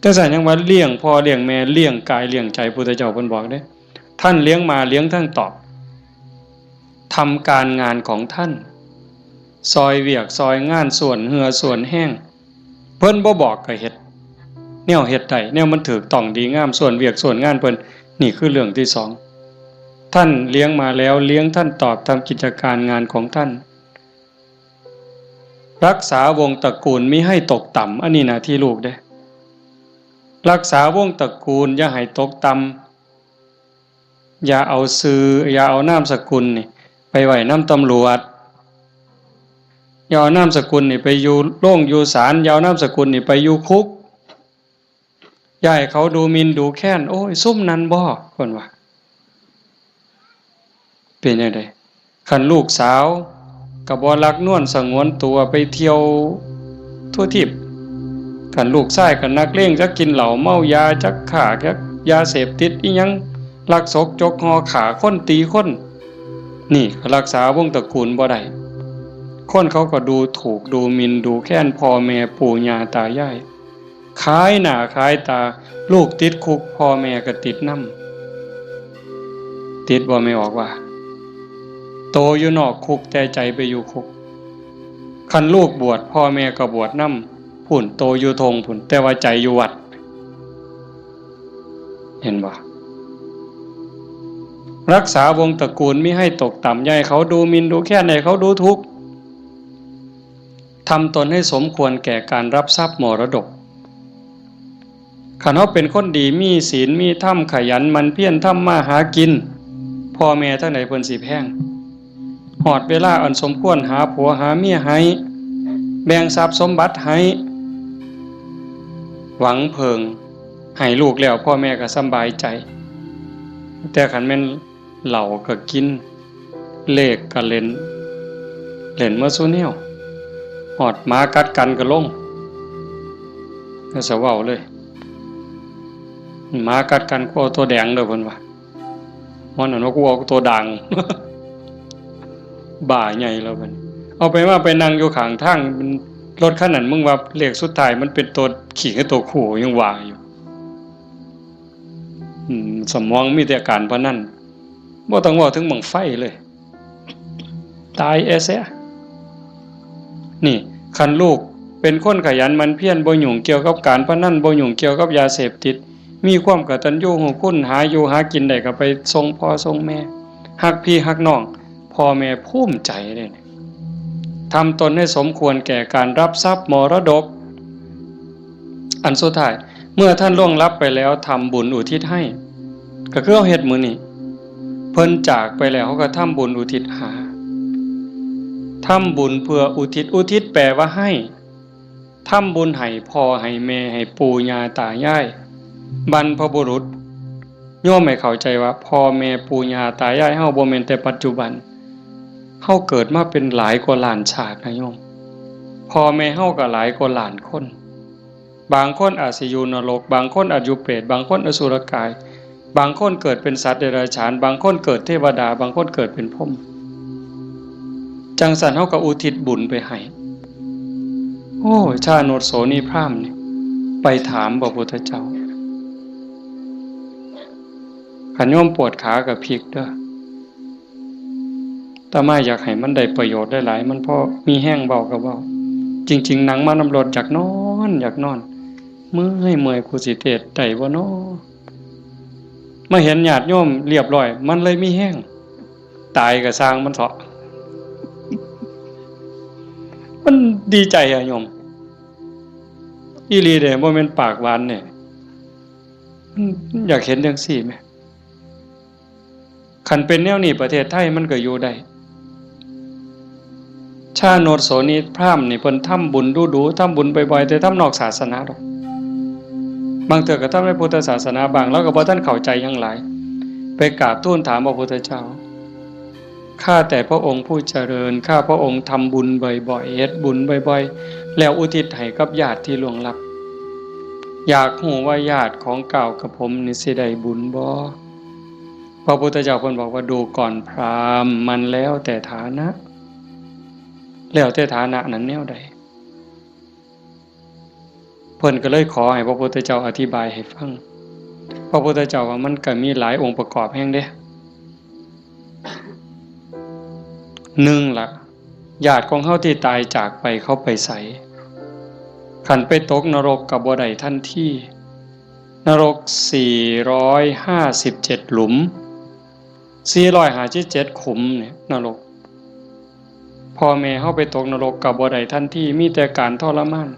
แต่สั่นยังว่าเลี้ยงพ่อเลี้ยงแม่เลี้ยงกายเลี้ยงใจพุทธเจ้าเพิ่นบอกเด้ท่านเลี้ยงมาเลี้ยงทั้งตอบทำการงานของท่านซอยเวียกซอยงานส่วนเหือส่วนแห้งเพิ่นบ่บอกก็เฮ็ดแนวเฮ็ดได้แนวมันถูกต้องดีงามส่วนเวียกส่วนงานเพิ่นนี่คือเรื่องที่สองท่านเลี้ยงมาแล้วเลี้ยงท่านตอบทำกิจการงานของท่านรักษาวงตระกูลมิให้ตกต่ำอันนี้หน้าที่ลูกเด้รักษาวงตระกูลอย่าให้ตกต่ำอย่าเอาชื่ออย่าเอานามสกุลนี่ไปไว้นำตำรวจอย่าเอานามสกุลนี่ไปอยู่โรงอยู่ศาลอย่าเอานามสกุลนี่ไปอยู่คุกอย่าให้เขาดูหมิ่นดูแค้นโอ้ยซุ่มนั้นบ่เพิ่นว่าเป็นจังได๋คันลูกสาวก็บ่รักนวลสงวนตัวไปเที่ยวทั่วทิพย์คันลูกชายก็นักเลงจักกินเหล้าเมายาจักฆ่าจักยาเสพติดอีหยังลักศกจกหอขาคนตีคนนี่ก็รักษาวงตระกูลบ่ได้คนเขาก็ดูถูกดูหมิ่นดูแค้นพ่อแม่ปู่ย่าตายายขายหน้าขายตาลูกติดคุกพ่อแม่ก็ติดนำติดบ่ไม่ออกว่าโตอยู่นอกคุกแต่ใจไปอยู่คุกคันลูกบวชพ่อแม่ก็บวชนำพุ่นโตอยู่ทงพุ่นแต่ว่าใจอยู่วัดเห็นบ่รักษาวงตระกูลมิให้ตกต่ำอย่าให้เขาดูหมิ่นดูแค้นให้เขาดูทุกข์ทำตนให้สมควรแก่การรับทรัพย์มรดกคันเฮาเป็นคนดีมีศีลมีธรรมขยันมันเพียรทำมาหากินพ่อแม่ทั้งหลายเพิ่นสิแพงฮอดเวลาอันสมควรหาผัวหาเมียให้แบ่งทรัพย์สมบัติให้หวังเพิงให้ลูกแล้วพ่อแม่ก็สำบายใจแต่คันแม่นเหล้าก็กินเลขก็เล่นมาซุแนวฮอดหมากัดกันก็ลงก็สะเว้าเลยหมากัดกันก็เอาตัวแดงเด้อเพิ่นว่ามันน่ะกูเอาตัวด่าง บ่าใหญ่แล้วเพิ่นเอาไปว่าไปนั่งอยู่ข้างทางรถคันนั้นมึงว่าเลขสุดท้ายมันเป็นตัวขี้กับตัวคู่ยังว่าอยู่สมองมีแต่การพนันบ่ต้องเว้าถึงบั้งไฟเลยตายเสียนี่คันลูกเป็นคนขยันมันเพียรบ่ยุ่งเกี่ยวกับการพนันบ่ยุ่งเกี่ยวกับยาเสพติดมีความกตัญญูรู้คุณหาอยู่หากินได้ก็ไปส่งพ่อส่งแม่ฮักพี่ฮักน้องพ่อแม่ภูมิใจเลยทำตนให้สมควรแก่การรับทรัพย์มรดกอันสุดท้ายเมื่อท่านล่วงลับไปแล้วทำบุญอุทิศให้ก็คือเอาเฮ็ดมื้อนี้เพิ่นจากไปแล้วเขาก็ทำบุญอุทิศหาทำบุญเพื่ออุทิศแปลว่าให้ทำบุญให้พ่อให้แม่ให้ปู่ย่าตายายบรรพบุรุษโยมไม่เข้าใจว่าพ่อแม่ปู่ย่าตายายเฮาบ่แม่นแต่ปัจจุบันเฮาเกิดมาเป็นหลายกว่าล้านชาตินะโยมพ่อแม่เฮาก็หลายกว่าล้านคนบางคนอาจสิอยู่นรกบางคนอาจอยู่เปรตบางคนอสุรกาย บางคนเกิดเป็นสัตว์เดรัจฉานบางคนเกิดเทวดาบางคนเกิดเป็นพรหมจังสันเฮาก็อุทิศบุญไปให้โอ้ชาโนดโสนีพราหมณ์นี่ไปถามพระพุทธเจ้าขันโยมปวดขากับพริกเด้อแต่มาอยากให้มันได้ประโยชน์ได้หลายมันพอมีแห้งเบากับเบาจริงๆหนังมานำรดอยากนอนเมื่อยกูสิเทศได้บ่น้อมาเห็นญาติโยมเรียบร้อยมันเลยมีแห้งตายก็สร้างมันเถาะมันดีใจอะโยมอีหลีเด้บ่แม่นปากหวานเนี่ยอยากเห็นจังซี่แหมคันเป็นแนวนี้ประเทศไทยมันก็อยู่ได้ชาโนดโสนีพราหมณ์นี่เพิ่นทำบุญดูๆทำบุญบ่อยๆแต่ทำนอกศาสนาดอกบางเทื่อก็ทำในพุทธศาสนาบางแล้วก็บ่ทันเข้าใจหยังหลายไปกราบทูลถามพระพุทธเจ้าข้าแต่พระองค์ผู้เจริญข้าพระองค์ทำบุญบ่อยๆเฮ็ดบุญบ่อยๆแล้วอุทิศให้กับญาติที่ล่วงลับอยากรู้ว่าญาติของเก่ากับผมนี่สิได้บุญบ่พระพุทธเจ้าเพิ่นบอกว่าดูก่อนพราหมณ์มันแล้วแต่ฐานะแล้วแต่ฐานะนั้นแนวใดเพิ่นก็เลยขอให้พระพุทธเจ้าอธิบายให้ฟังพระพุทธเจ้าว่ามันก็มีหลายองค์ประกอบแห่งเด้1ล่ะญาติของเฮาที่ตายจากไปเขาไปไสคันไปตกนรกก็บ่ได้ทันทีนรก457หลุม457ขุมเนี่ยนรกพ่อแม่เฮาไปตกนรกก็บ่ได้ทันทีมีแต่การทรมาน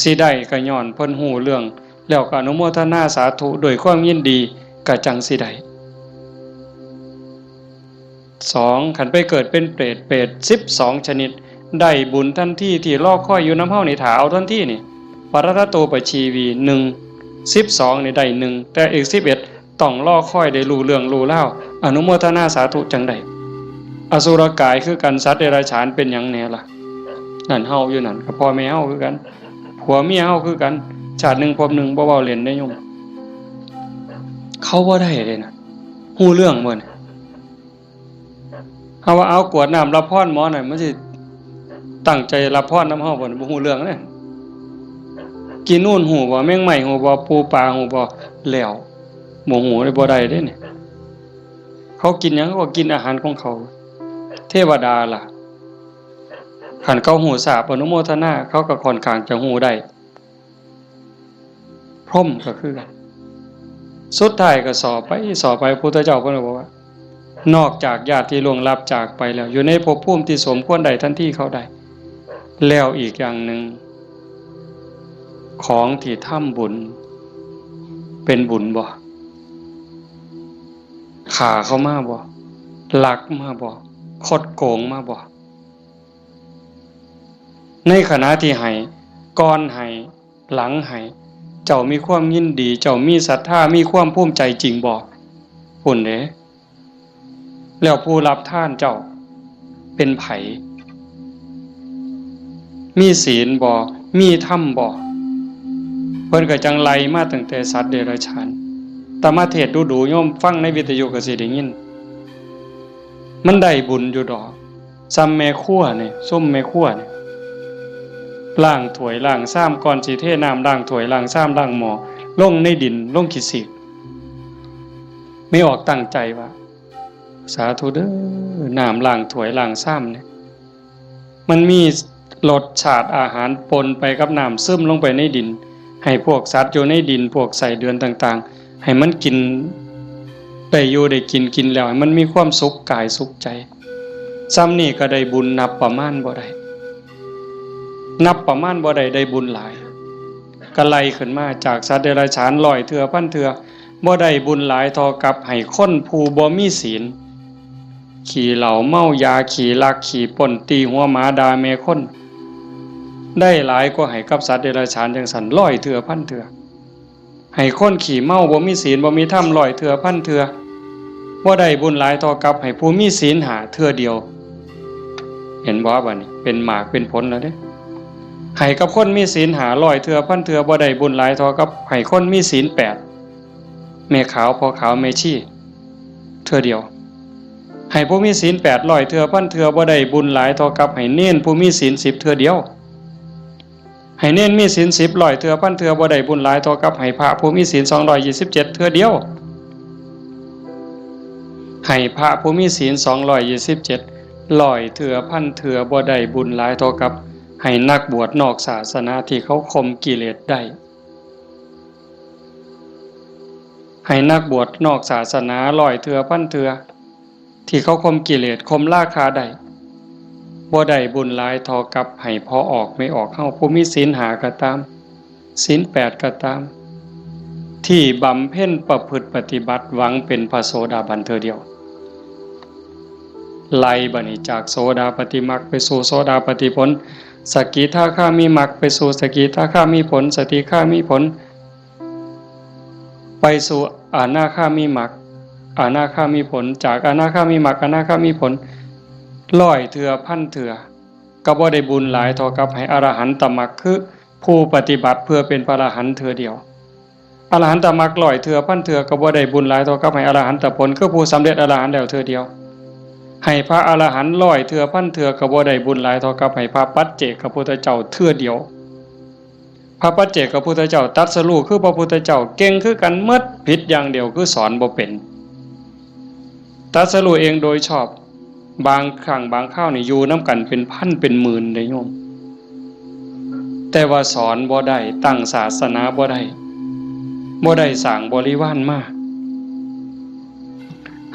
สิได้ก็ย้อนเพิ่นฮู้เรื่องแล้วก็อนุโมทนาสาธุด้วยความยินดีก็จังสิได้2คันไปเกิดเป็นเปรต12ชนิดได้บุญทันทีที่รอคอยอยู่นำเฮานี่ถ้าเอาทันทีนี่ปรตโตปชีวี1 12นี่ได้1แต่อีก11ต้องรอคอยได้รู้เรื่องรู้ราวอนุโมทนาสาธุจังได๋อสุรกายคือกันสัตว์เดรัจฉานเป็นหยังแน่ล่ะนั่นเฮาอยู่นั่นก็พ่อแม่เฮาคือกันผัวเมียเฮาคือกันชาติหนึ่งพบหนึ่งบ่เว้าเล่นได้โยมเขาบ่ได้เลยนะฮู้เรื่องหมดเฮาว่าเอากวดน้ำรับพรหมอหน่อยมันสิตั้งใจรับพรนำเฮาบ่บ่ฮู้เรื่องเด้กินนู่นฮู้บ่แมงไหม้ฮู้บ่ปูปลาฮู้บ่แล้วบ่ฮู้ได้บ่ได้เด้นี่เขากินหยังเขาก็กินอาหารของเขาเทวดาล่ะคันเขาฮู้ทราบอนุโมทนาเขาก็ค่อนข้างจะฮู้ได้พรหมก็คือกันสุดท้ายก็สอบไปพุทธเจ้าเพิ่นบอกว่านอกจากญาติที่ล่วงลับจากไปแล้วอยู่ในภพภูมิที่สมควรได้ทันทีเขาได้แล้วอีกอย่างหนึ่งของที่ทำบุญเป็นบุญบ่ฆ่าเขามาบ่ลักมาบ่คดโกงมาบ่ในขณะที่ให้ก่อนให้หลังให้เจ้ามีความยินดีเจ้ามีศรัทธามีความภูมิใจจริงบ่พุ่นเด้แล้วผู้รับทานเจ้าเป็นไผมีศีลบ่มีธรรมบ่เพิ่นก็จังไล่มาตั้งแต่สัตว์เดรัจฉานแต่มาเทศน์ดูๆโยมฟังในวิทยุก็สิได้ยินมันได้บุญอยู่ดอกซ้ำแม่ครัวนี่ส้มแม่ครัวนี่ล้างถ้วยล้างซ้ำก่อนสิเทน้ำล้างถ้วยล้างซ้ำล้างหม้อลงในดินลงขี้สิกไม่ออกตั้งใจว่าสาธุเด้อน้ำล้างถ้วยล้างซ้ำเนี่ยมันมีรสชาติอาหารปนไปกับน้ำซึมลงไปในดินให้พวกสัตว์อยู่ในดินพวกไส้เดือนต่างๆให้มันกินได้อยู่ได้กินแล้วให้มันมีความสุขกายสุขใจซ้ำนี่ก็ได้บุญนับประมาณบ่ได้ได้บุญหลายก็ไล่ขึ้นมาจากสัตว์เดรัจฉาน100เทื่อพันเทื่อบ่ได้บุญหลายเท่ากับให้คนผู้บ่มีศีลขี่เหล้าเมายาขี่ลักขี่ป่นตีหัวหมาด่าแม่คนได้หลายกว่าให้กับสัตว์เดรัจฉานจังซั่น100เทื่อพันเทื่อให้คนขี่เมาบ่มีศีลบ่มีธรรม100เทื่อพันเทื่อบ่ได้บุญหลายเท่ากับให้ผู้มีศีล5เทื่อเดียวเห็นบ่บัดนี้เป็นหมากเป็นผลแล้วเด้ให้กับคนมีศีล500เทื่อพันเทื่อบ่ได้บุญหลายเท่ากับให้คนมีศีล8 แม่ขาวพ่อขาวแม่ชีเทื่อเดียวให้ผู้มีศีล800เทื่อพันเทื่อบ่ได้บุญหลายเท่ากับให้เน้นผู้มีศีล10เทื่อเดียวให้เน้นมีศีล10ร้อยเทื่อพันเทื่อบ่ได้บุญหลายเท่ากับให้พระผู้มีศีล227เทื่อเดียวให้พระผู้มีศีล227ร้อยเทื่อพันเทื่อบ่ได้บุญหลายเท่ากับให้นักบวชนอกศาสนาที่เขาข่มกิเลสได้ให้นักบวชนอกศาสนาร้อยเทื่อพันเทื่อที่เขาข่มกิเลสข่มราคะได้บ่ได้บุญหลายเท่ากับให้พอออกไม่ออกเฮาผู้มีศีล5ก็ตามศีล8ก็ตามที่บำเพ็ญประพฤติปฏิบัติหวังเป็นพระโสดาบันเทื่อเดียวไล่บัดนี้จากโสดาปัตติมรรคไปสู่โสดาปัตติผลสกิทาคามีมรรคไปสู่สกิทาคามีผลสติคามีผลไปสู่อนาคามีมรรคอนาคามีผลจากอนาคามีมรรคอนาคามีผลร้อยเทื่อพันเทื่อก็บ่ได้บุญหลายเท่ากับให้อรหันตมรรคคือผู้ปฏิบัติเพื่อเป็นพระอรหันต์เทื่อเดียวอรหันตมรรคร้อยเทื่อพันเทื่อก็บ่ได้บุญหลายเท่ากับให้อรหันตผลคือผู้สำเร็จอรหันต์แล้วเทื่อเดียวให้พระอรหันต์ร้อยเทื่อพันเทื่อก็บ่ได้บุญหลายเท่ากับให้พระปัจเจกพุทธเจ้าเทื่อเดียวพระปัจเจกพุทธเจ้าตรัสรู้คือพระพุทธเจ้าเก่งคือกันหมดผิดอย่างเดียวคือสอนบ่เป็นตรัสรู้เองโดยชอบบางครั้งบางคราวนี่อยู่น้ำกันเป็นพันเป็นหมื่นเลยโยมแต่ว่าสอนบ่ได้ตั้งศาสนาบ่ได้สร้างบริวารมา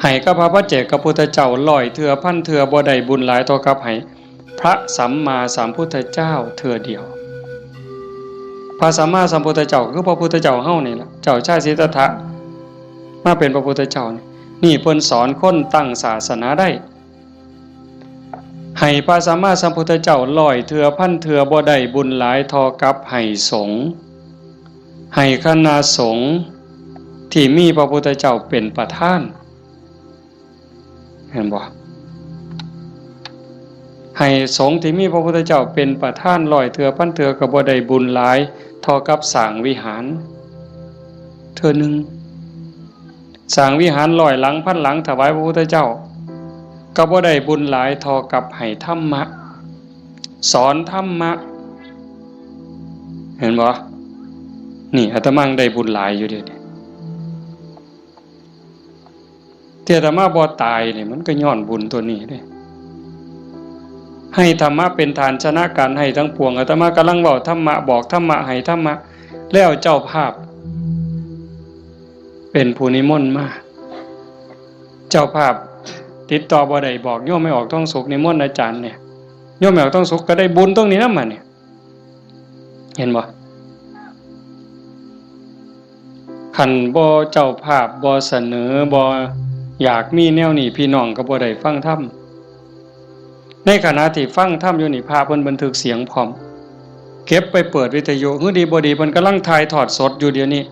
ให้กับพระปัจเจกพุทธเจ้าร้อยเทื่อพันเทื่อบ่ได้บุญหลายเท่ากับให้พระสัมมาสัมพุทธเจ้าเทื่อเดียวพระสัมมาสัมพุทธเจ้าคือพระพุทธเจ้าเฮานี่ล่ะเจ้าชายสิทธัตถะมาเป็นพระพุทธเจ้านี่เพิ่นสอนคนตั้งศาสนาได้ให้พระสัมมาสัมพุทธเจ้าร้อยเทื่อพันเทื่อบ่ได้บุญหลายเท่ากับให้สงฆ์ให้คณะสงฆ์ที่มีพระพุทธเจ้าเป็นประธานเห็นบ่ให้สงฆ์ที่มีพระพุทธเจ้าเป็นประธานร้อยเทื่อพันเทื่อก็บ่ได้บุญหลายเท่ากับสร้างวิหารเทื่อนึงสร้างวิหารร้อยหลังพันหลังถวายพระพุทธเจ้าก็บ่ได้บุญหลายเท่ากับให้ธรรมะสอนธรรมะเห็นบ่นี่อาตมาได้บุญหลายอยู่เด้ที่อาตมาบ่ตายนี่มันก็ย้อนบุญตัวนี้เด้ให้ธรรมะเป็นฐานชนะการให้ทั้งปวงอาตมากำลังเว้าธรรมะบอกธรรมะให้ธรรมะแล้วเจ้าภาพเป็นผู้นิมนต์มาเจ้าภาพติดต่อบ่ได้บอกโยมไม่ออกต้องสุขนิมนต์อาจารย์เนี่ยโยมไม่ออกต้องสุขก็ได้บุญตรงนี้นำมาเนี่ยเห็นบ่คันบ่เจ้าภาพบ่เสนอบ่อยากมีแนวนี้พี่น้องก็บ่ได้ฟังธรรมในขณะที่ฟังธรรมอยู่นี่พาเพิ่นบันทึกเสียงพร้อมเก็บไปเปิดวิทยุฮือดีบ่ดีเพิ่นกำลังถ่ายทอดสดอยู่เดี๋ยวนี้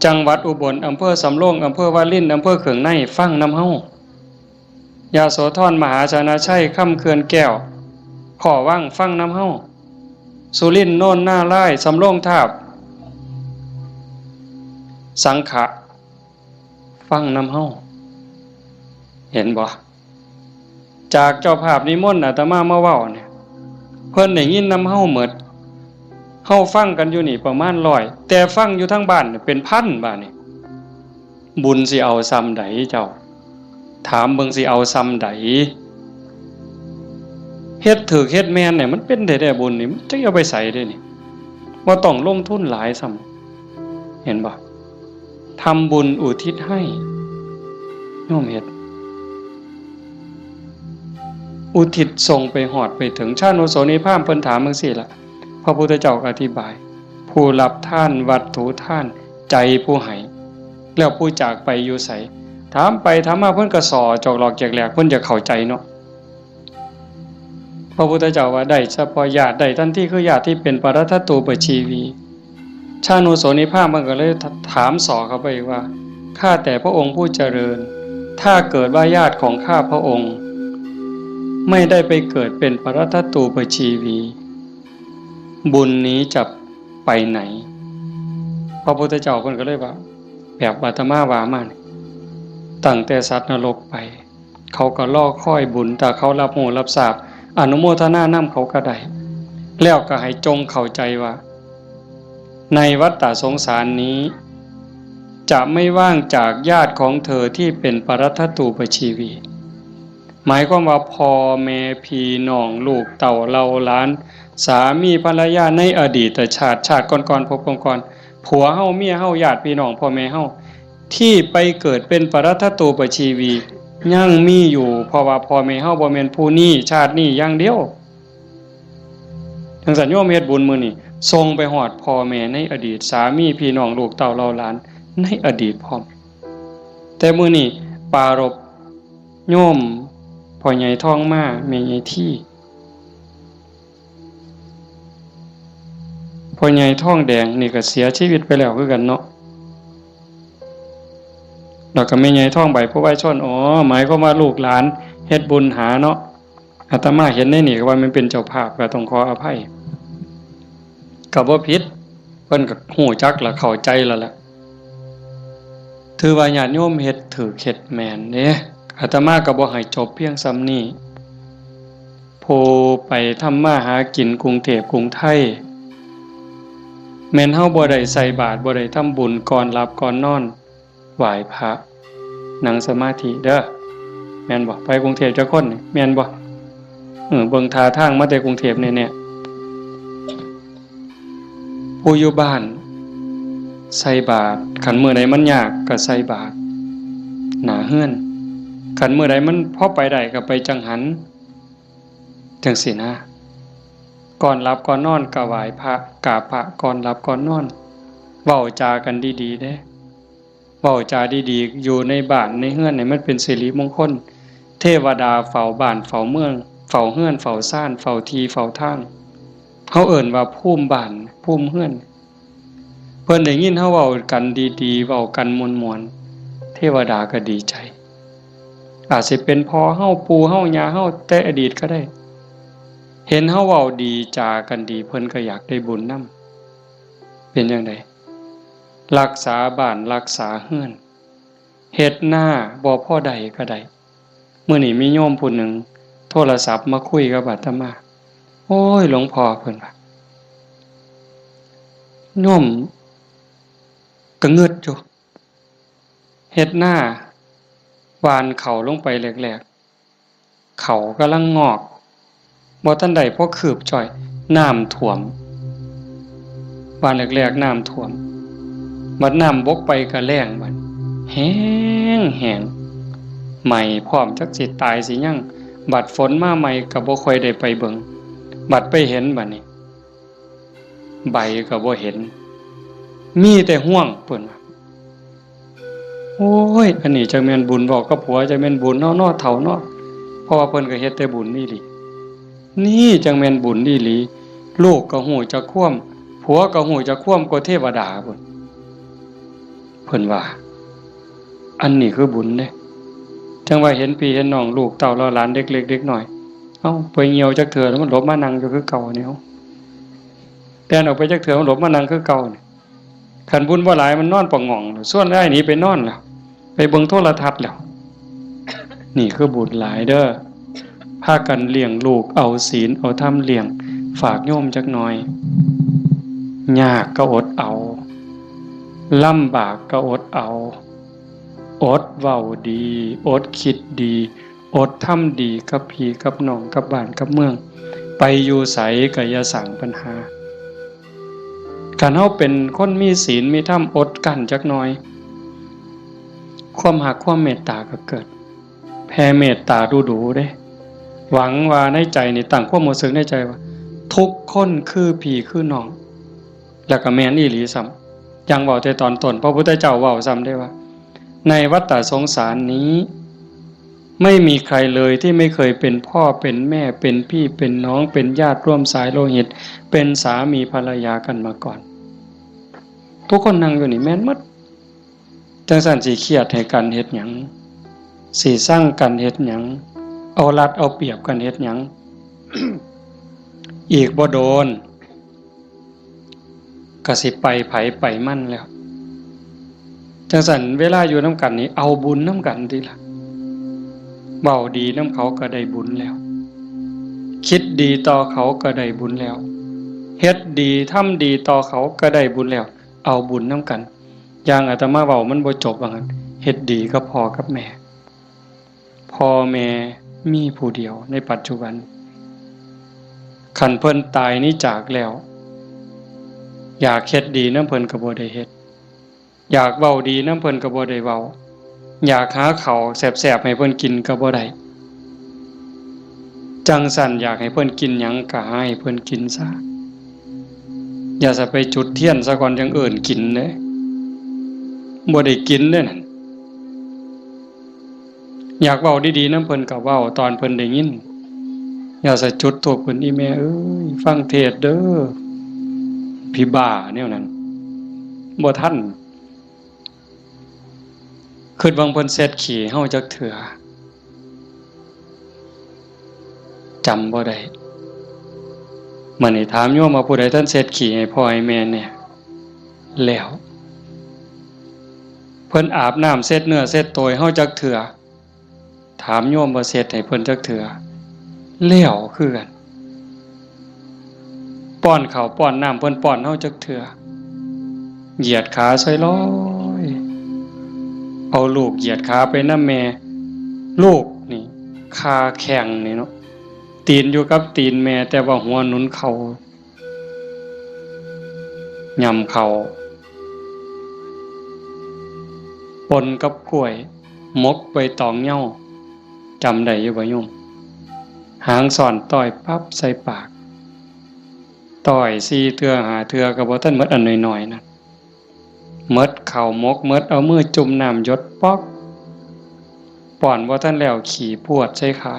จังหวัดอุบลอำเภอสำโรงอำเภอวารินอำเภอเขืองในฟังนำเฮายาโสธรมหาชนะชัยค่ำเขื่อนแก้วขอว่างฟังนำเฮาสุรินทร์โน่นหน้าไร่สำโรงทาบสังขะฟังนำเฮาเห็นบ่จากเจ้าภาพนิมนต์อาตมามาเว้าเนี่ยเพิ่นได้ยินนำเฮาหมดเฮาฟังกันอยู่นี่ประมาณ100แต่ฟังอยู่ทั้งบ้านเป็นพันบ้านนี่บุญสิเอาซ้ำใดเจ้าถามเบิ่งสิเอาซ้ำใดเฮ็ดถูกเฮ็ดแม่นเนี่ยมันเป็นได้บุญนี่มันจะเอาไปใส่ได้นี่บ่ต้องลงทุนหลายซ้ำเห็นบ่ทำบุญอุทิศให้โยมเฮ็ดอุทิศส่งไปหอดไปถึงชาโนโสนิพพานเพิ่นถามจังซี่ล่ะพระพุทธเจ้าอธิบายผู้รับท่านวัตถุท่านใจผู้ให้แล้วผู้จากไปอยู่ไสถามไปถามมาเพิ่นก็สอจอกหลอกแจกแหลกเพิ่นจะเข้าใจเนาะพระพุทธเจ้าว่าได้เฉพาะญาติได้ทันทีคือญาติที่เป็นปรัตถตูปชีวีชาโนโสนิพพานมันก็เลยถามสอเข้าไปว่าข้าแต่พระองค์ผู้เจริญถ้าเกิดว่าญาติของข้าพระองค์ไม่ได้ไปเกิดเป็นปรัตถตูปชีวีบุญนี้จะไปไหน พระพุทธเจ้าเพิ่นก็เลยว่าแบบอาตมาว่ามานี่ตั้งแต่สัตว์นรกไปเขาก็รอคอยบุญแต่เขารับรู้รับทราบอนุโมทนานำเขาก็ได้แล้วก็ให้จงเข้าใจว่าในวัฏฏะสงสารนี้จะไม่ว่างจากญาติของเธอที่เป็นปรัตถตูปชีวีหมายความว่าพ่อแม่พี่น้องลูกเต่าเราหลานสามีภรรยาในอดีตชาติก่อนๆพบก่อนๆผัวเฮาเมียเฮาญาติพี่น้องพ่อแม่เฮาที่ไปเกิดเป็นปรัตถตูปชีวียังมีอยู่เพราะว่าพ่อแม่เฮาบ่แม่นผู้นี้ชาตินี้อย่างเดียวจังซั่นโยมเฮ็ดบุญมื้อนี้ส่งไปฮอดพ่อแม่ในอดีตสามีพี่น้องลูกเต่าเราหลานในอดีตพร้อมแต่มื้อนี้ปรารภโยมพ่อใหญ่ทองมาแม่ใหญ่ที่พ่อใหญ่ทองแดงนี่ก็เสียชีวิตไปแล้วคือกันเนาะแล้วก็แม่ใหญ่ทองใบผู้ไว้ชนหมายความว่าลูกหลานเฮ็ดบุญหาเนาะอาตมาเห็นในนี่ก็ว่ามันเป็นเจ้าภาพก็ต้องขออภัยก็บ่ผิดเพิ่นก็ฮู้จักและเข้าใจแล้วล่ะถือว่าญาติโยมเฮ็ดถูกเฮ็ดแม่นเด้อาตมาก็บ่ให้จบเพียงส่ำนี้ผู้ไปทำมาหากินกรุงเทพกรุงไทยแม่นเฮาบ่ได้ใส่บาตรบ่ได้ทำบุญก่อนหลับก่อนนอนไหว้พระนั่งสมาธิเด้อแม่นบ่ไปกรุงเทพจักคนนี่แม่นบ่เบิ่งท่าทางมาแต่กรุงเทพแน่ๆผู้อยู่บ้านใส่บาตรคันมื้อใดมันยากก็ใส่บาตรหน้าเฮือนคันมื้อใดมันพอไปได้ก็ไปจังหันจังซี่นะก่อนหลับก่อนนอนก็ไหว้พระกราบพระก่อนหลับก่อนนอนเว้าจากันดีๆเด้เว้าจาดีๆอยู่ในบ้านในเฮือนนี่มันเป็นสิริมงคลเทวดาเฝ้าบ้านเฝ้าเมืองเฝ้าเฮือนเฝ้าซ่านเฝ้าที่เฝ้าทางเฮาเอิ้นว่าภูมิบ้านภูมิเฮือนเพิ่นได้ยินเฮาเว้ากันดีๆเว้ากันม่วนๆเทวดาก็ดีใจอาจสิเป็นพ่อเฮาปู่เฮาย่าเฮาแต่อดีตก็ได้เห็นเฮาเว้าดีจากันดีเพิ่นก็อยากได้บุญนำเป็นจังได๋รักษาบ้านรักษาเฮือนเฮ็ดหน้าบ่พอใดก็ได้มื้อนี้มีโยมผู้หนึ่งโทรศัพท์มาคุยกับอาตมาโอ้ยหลวงพ่อเพิ่นว่าโยมก็งึดอยู่เฮ็ดหน้าหว่านข้าวลงไปแรกๆข้าวกำลังงอกบ่ทันได้พอคืบจ้อยน้ำท่วมหว่านแรกๆน้ำท่วมบัดน้ำบกไปก็แล้งบัดแห้งใหม่พร้อมจักสิตายสิยังบัดฝนมาใหม่ก็บ่ค่อยได้ไปเบิ่งบัดไปเห็นบัดนี้ใบก็บ่เห็นมีแต่ห่วงเพิ่นว่าโอ้ยอันนี้จักแม่นบุญบอกกับผัวจักแม่นบุญเนาะเฒ่าเนาะเพราะว่าเพิ่นก็เฮ็ดแต่บุญนี่หลีนี่จังแม่นบุญอีหลีลูกก็ฮู้จักความผัวก็ฮู้จักความกว่าเทวดาพุ่นเพิ่นว่าอันนี้คือบุญเด้จังว่าเห็นพี่เห็นน้องลูกเต้าเราหลานเด็กเล็กเด็กน้อยเอ้าไปเหี่ยวจักเทื่อแล้วมันหลบมานั่งอยู่คือเก่านี่เฮาแต่ออกไปจักเทื่อมันหลบมานั่งคือเก่านี่คันบุญบ่หลายมันนอนปะง่องส่วนได้หนีไปนอนแล้วไปเบิ่งโทรทัศน์แล้วนี่คือบุญหลายเด้อพากันเลี้ยงลูกเอาศีลเอาธรรมเลี้ยงฝากโยมจักหน่อยยากก็อดเอาลำบากก็อดเอาอดเว้าดีอดคิดดีอดทำดีกับพี่กับน้องกับบ้านกับเมืองไปอยู่ไสก็อย่าสร้างปัญหาคันเฮาเป็นคนมีศีลมีธรรมอดกั้นจักหน่อยความรักความเมตตาก็เกิดแผ่เมตตาดูๆเด้หวังว่าในใจนี่ตั้งความรู้สึกในใจว่าทุกคนคือพี่คือน้องแล้วก็แม่นอีหลีซ้ำยังเว้าแต่ตอนต้นพระพุทธเจ้าเว้าซ้ำได้ว่าในวัฏฏะสงสารนี้ไม่มีใครเลยที่ไม่เคยเป็นพ่อเป็นแม่เป็นพี่เป็นน้องเป็นญาติร่วมสายโลหิตเป็นสามีภรรยากันมาก่อนทุกคนนั่งอยู่นี่แม่นหมดจังซั่นสิเครียดให้กันเฮ็ดหยังสิสร้างกันเฮ็ดหยังเอารัดเอาเปรียบกันเฮ็ดหยัง อีกบ่โดนก็สิไปไผไปมั่นแล้ว จังซั่นเวลาอยู่นำกันนี่เอาบุญนำกันติล่ะเว้าดีนำเขาก็ได้บุญแล้วคิดดีต่อเขาก็ได้บุญแล้วเฮ็ดดีทำดีต่อเขาก็ได้บุญแล้วเอาบุญนำกันอย่างอาตมาเว้ามันบ่จบว่างั้นเฮ็ดดีกับพ่อกับแม่พ่อแม่มีผู้เดียวในปัจจุบันคันเพิ่นตายนี้จากแล้วอยากเฮ็ดดีนำเพิ่นก็บ่ได้เฮ็ดอยากเว้าดีนำเพิ่นก็บ่ได้เว้าอยากหาข้าวแซ่บๆให้เพิ่นกินก็บ่ได้จังสั่นอยากให้เพิ่นกินหยังก็ให้เพิ่นกินซะอย่าจะไปจุดเทียนซะก่อนจังเอิ้นกินเด้บ่ได้กินเด้นั่นอยากเว้าดีๆนำเพิ่นก็เว้าตอนเพิ่นได้ยินอย่าจะจุดธูปเพิ่นอีแม่เอ้ยฟังเทศน์เด้อพี่บ้าแนวนั้นบ่ทันคิดว่าเพิ่นเสร็จขี้เฮาจักเทื่อจำบ่ได้มื้อนี้ถามโยมว่าผู้ใดท่านเสร็จขี้ให้พ่อให้แม่เนี่ยแล้วเพิ่นอาบน้ำเช็ดเนื้อเช็ดตัวให้เฮาจักเทื่อถามโยมว่าเสร็จให้เพิ่นจักเทื่อแล้วคือกันป้อนข้าวป้อนน้ำเพิ่นป้อนเฮาจักเทื่อเหยียดขาใส่ร้อยเอาลูกเหยียดขาไปนำแม่ลูกนี่ขาแข็งนี่เนาะตีนอยู่กับตีนแม่แต่ว่าหัวหนุนเข่าย่ำเข่าปนกับกล้วยมกใบตองเหย้าจำได้อยู่บ่โยมหางสอนต่อยปั๊บใส่ปากต่อย4เทื่อ5เทื่อก็บ่ทันหมดอันน้อยๆนะหมดข้าวมกหมดเอามือจุ่มน้ำหยดป๊อกป้อนบ่ทันแล้วขี่พวดใส่ขา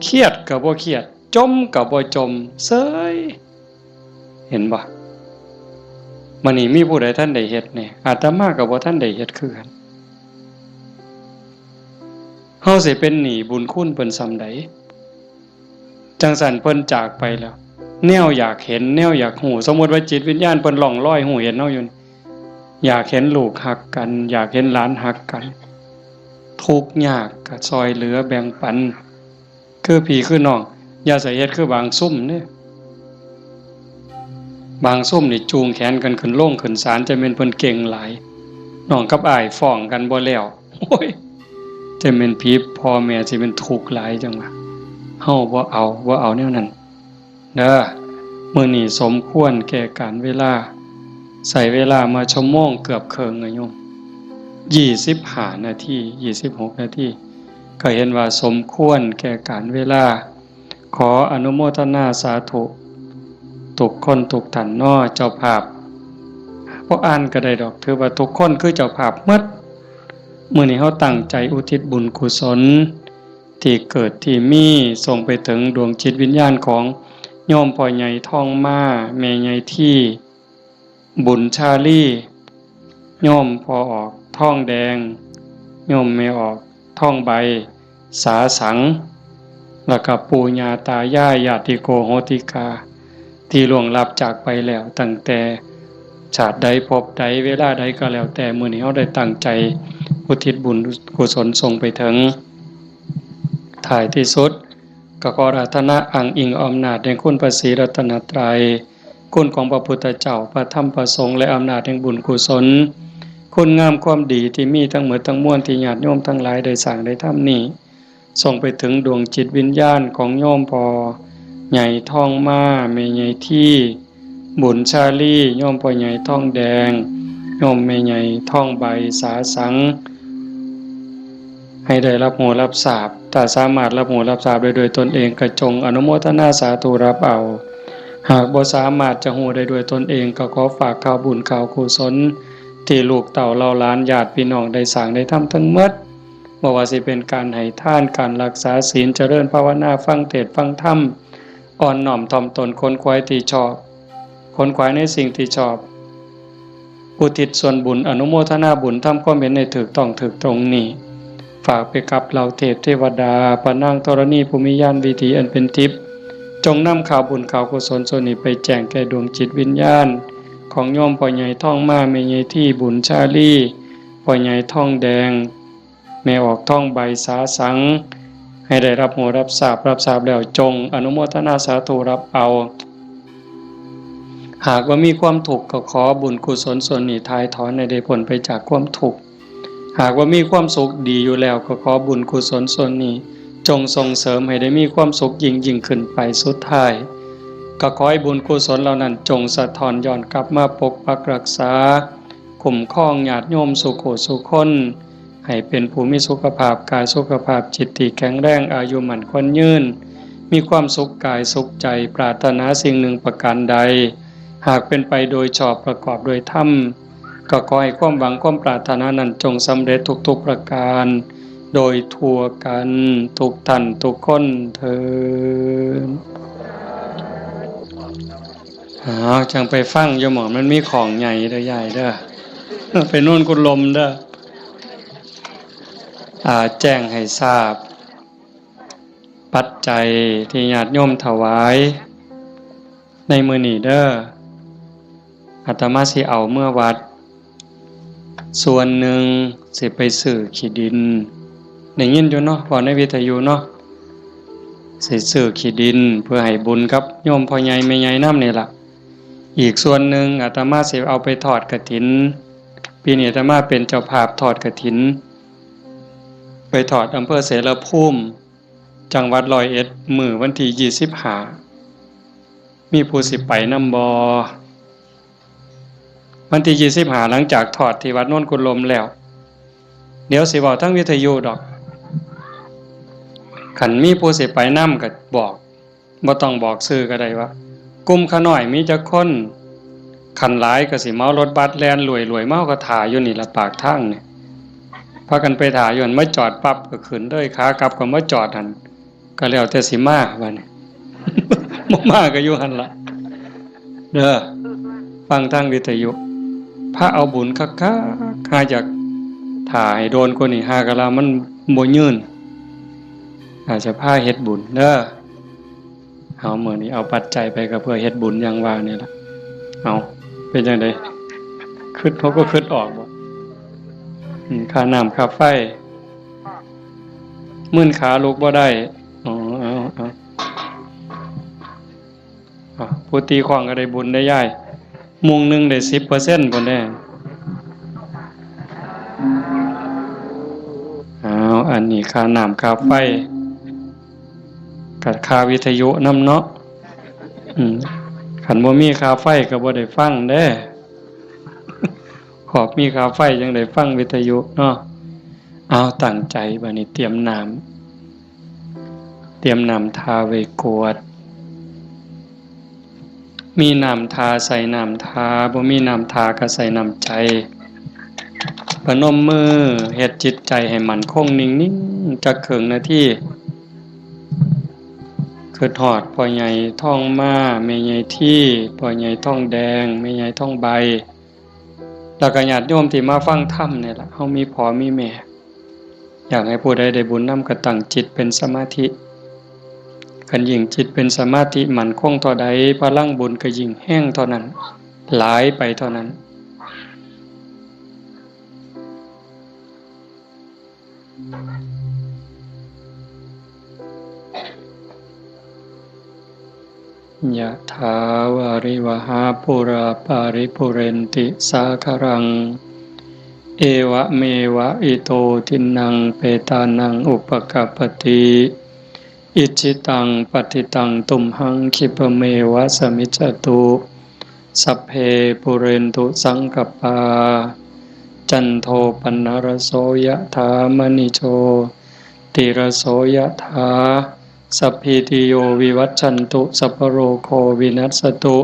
เครียดก็บ่เครียดจมก็บ่จมเซ้ยเห็นบ่มื้อนี้มีผู้ใดท่านได้เฮ็ดแน่อาตมาก็บ่ทันได้เฮ็ดคือกันเฮาสิเป็นหนี้บุญคุณเพิ่นส่ำใดจังซั่นเพิ่นจากไปแล้วแนวอยากเห็นแนวอยากฮู้สมมุติว่าจิตวิญญาณเพิ่นล่องลอยฮู้เห็นเฮาอยู่อยากเห็นลูกฮักกันอยากเห็นหลานฮักกันทุกข์ยากก็ช่วยเหลือแบ่งปันคือพี่คือน้องอย่าใส่เฮ็ดคือบางซุ่มเด้บางซุ่มนี่จูงแขนกันขึ้นโลงขึ้นศาลจะแม่นเพิ่นเก่งหลายน้องกับอ้ายฟ้องกันบ่แล้วโอ้ยจะแม่นพี่พ่อแม่สิเป็นทุกข์หลายจังว่าเฮาบ่เอาแนวนั้นเด้อมื้อนี้สมควรแก่การเวลาใส่เวลามาชั่วโมงเกือบครึ่งอะโยม25นาที26นาทีก็เห็นว่าสมควรแก่การเวลาขออนุโมทนาสาธุทุกคนทุกท่านน้อเจ้าภาพบ่อ่านก็ได้ดอกถือว่าทุกคนคือเจ้าภาพหมดมื้อนี้เฮาตั้งใจอุทิศบุญกุศลที่เกิดที่มีส่งไปถึงดวงจิตวิญญาณของโยมพ่อใหญ่ทองมาแม่ใหญ่ที่บุญชาลีโยมพ่อออกทองแดงโยมแม่ออกทองใบสาสังแล้วก็ปู่ย่าตายายญาติโกโหติกาที่ล่วงลับจากไปแล้วตั้งแต่ชาติใดภพใดเวลาใดก็แล้วแต่มื้อนี้เฮาได้ตั้งใจอุทิศบุญกุศลส่งไปถึงท้ายที่สุดก็ขออาราธนาอ้างอิงอำนาจแห่งคุณพระศรีรัตนตรัยคุณของพระพุทธเจ้าพระธรรมพระสงฆ์และอำนาจแห่งบุญกุศลคุณงามความดีที่มีทั้งหมดทั้งมวลที่ญาติโยมทั้งหลายได้สร้างได้ทำนี้ส่งไปถึงดวงจิตวิญญาณของโยมพ่อใหญ่ทองมาแม่ใหญ่ที่บุญชาลีโยมพ่อใหญ่ทองแดงโยมแม่ใหญ่ทองใบสาสังให้ได้รับหูรับทราบถ้าสามารถรับหูรับทราบได้โดยตนเองก็จงอนุโมทนาสาธุรับเอาหากบ่สามารถจะหูได้ด้วยตนเองก็ขอฝากข่าวบุญข่าวกุศลที่ลูกเต่าเล่าล้านญาติพี่น้องได้สร้างได้ทำทั้งหมดบ่ว่าสิเป็นการให้ทานการรักษาศีลเจริญภาวนาฟังเทศน์ฟังธรรมอ่อนน้อมถ่อมตนค้นคว้าที่ชอบค้นคว้าในสิ่งที่ชอบอุทิศส่วนบุญอนุโมทนาบุญทำความเห็นในถูกต้องถูกตรงนี้ฝากไปกับเหล่าเทพเทวดาปนางธรณีภูมิญาณวิถีอันเป็นทิพย์จงนำข่าวบุญข่าวกุศลส่วนนี้ไปแจ้งแก่ดวงจิตวิญญาณ ของโยมพ่อใหญ่ท่องมาแม่ใหญ่ที่บุญชาลีพ่อใหญ่ท่องแดงแม่ออกท่องใบสาสังให้ได้รับหูรับทราบแล้วจงอนุโมทนาสาธุรับเอาหากว่ามีความทุกข์ก็ขอบุญกุศลส่วนนี้ทายถอนให้ได้พ้นไปจากความทุกข์หากว่ามีความสุขดีอยู่แล้วก็ขอบุญกุศลส่วนนี้จงส่งเสริมให้ได้มีความสุขยิ่งขึ้นไปสุดท้ายก็ขอให้บุญกุศลเหล่านั้นจงสะท้อนย้อนกลับมาปกปักรักษาคุ้มครองญาติโยมสุขสุขคนให้เป็นผู้มีสุขภาพกายสุขภาพจิตที่แข็งแรงอายุมั่นขวัญยืนมีความสุขกายสุขใจปรารถนาสิ่งหนึ่งประการใดหากเป็นไปโดยชอบประกอบโดยธรรมก็ขอให้ความหวังความปรารถนานั้นจงสำเร็จทุกๆประการโดยทั่วกันทุกท่านทุกคนเถิดจังไปฟังโยมหมอมันมีของใหญ่เด้อใหญ่เด้อไปนู่นกุลมเด้อแจ้งให้ทราบปัจจัยที่ญาติโยมถวายในมื้อนี้เด้ออาตมาสิเอาเมื่อวัดส่วนหนึ่งสิไปซื้อขี้ดินได้ยินอยู่เนาะว่าในวิทยุเนาะสิซื้อขี้ดินเพื่อให้บุญกับโยมพ่อใหญ่แม่ใหญ่นำนี่ล่ะอีกส่วนหนึ่งอาตมาสิเอาไปทอดกฐินปีนี้อาตมาเป็นเจ้าภาพทอดกฐินไปทอดอำเภอเสรภูมิจังหวัด101มื้อวันที่25มีผู้สิไปนำบ่วันที่25หลังจากทอดที่วัดโน่นกุลมแล้วเดี๋ยวสิเว้าทั้งวิทยุดอกคันมีผู้สิไปนำก็บอกบ่ต้องบอกชื่อก็ได้ว่ากลุ่มขาน้อยมีจักคนคันหลายก็สิเมารถบัสแล่นรวยๆเมาก็ถ่าอยู่นี่ละปากทางนี่พากันไปถ่าอยู่หั่นมาจอดปั๊บก็ขึ้นเลยขากลับก็มาจอดหั่นก็แล้วแต่สิมาบัดนี้ บ่มาก็อยู่หั่นล่ะเด้อฟังทางวิทยุพระเอาบุญคักๆหาจากถ่าให้โดนคนนี่หากะลามันบ่ยืนอาจจะพาเฮ็ดบุญเด้อเอามื้อนี้เอาปัจจัยไปก็เพื่อเฮ็ดบุญอย่างว่านี่ล่ะเอาเป็นจังได๋คิดเขาก็คิดออกบ่ค่าน้ำค่าไฟมื้นขาลุกบ่ได้อ๋อเอาผู้ตีของก็ได้บุญได้ย้ายมุงนึงได้ 10% พุ่นแน่อันนี้ค่าน้ำค่าไฟกับค่าวิทยุนำเนาะคันบ่มีค่าไฟก็บ่ได้ฟังเด้ขอบมีค่าไฟจังได้ฟังวิทยุเนาะเอาตั้งใจบัดนี้เตรียมน้ำทาไว้กวดมีน้ำทาใส่น้ำทาบ่มีน้ำทาก็ใส่น้ำใจพนมมือเฮ็ดจิตใจให้มั่นคงนิ่งๆจักครึ่งนาทีคือทอดพ่อใหญ่ท่องมาแม่ใหญ่ที่พ่อใหญ่ท่องแดงแม่ใหญ่ท่องใบแล้วก็ญาติโยมที่มาฟังธรรมนี่ล่ะเฮามีพ่อมีแม่อยากให้ผู้ใดได้บุญนำก็ตั้งจิตเป็นสมาธิคันยิ่งจิตเป็นสมาธิมั่นคงเท่าใดพลังบุญก็ยิ่งแห้งเท่านั้นหลายไปเท่านั้นยะถาวาริวหาปุราปาริปุเรนติสาครังเอวะเมวะอิโตทินังเปตานังอุปกัปปติอิจิตังปฏิตังตุมหังคิปเมวะสมิจจตุสัพเพปุเรนตุสังกปาจันโทปนรโสยะถามณิโชติรโสยะถาสัพพิติโยวิวัชชันตุสัพพโรโควินัสสตุ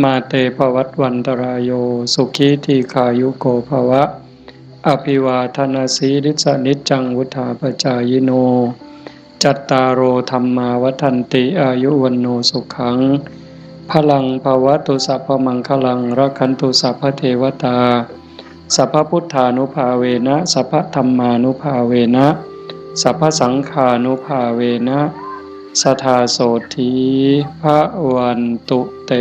มาเตภวัตวันตรายโยสุขีทีขายุโกภวะอภิวาทนาสีริสนิจจังวุธาปจายโนจัตตารโอธัมมาวัฏันติอายุวันโนสุขังพลังภวตุสัพพมังคลังรักขันตุสัพพเทวตาสัพพพุทธานุภาเวนะสัพพธัมมานุภาเวนะสัพพสังฆานุภาเวนะสทาโสธีพระวันตุเต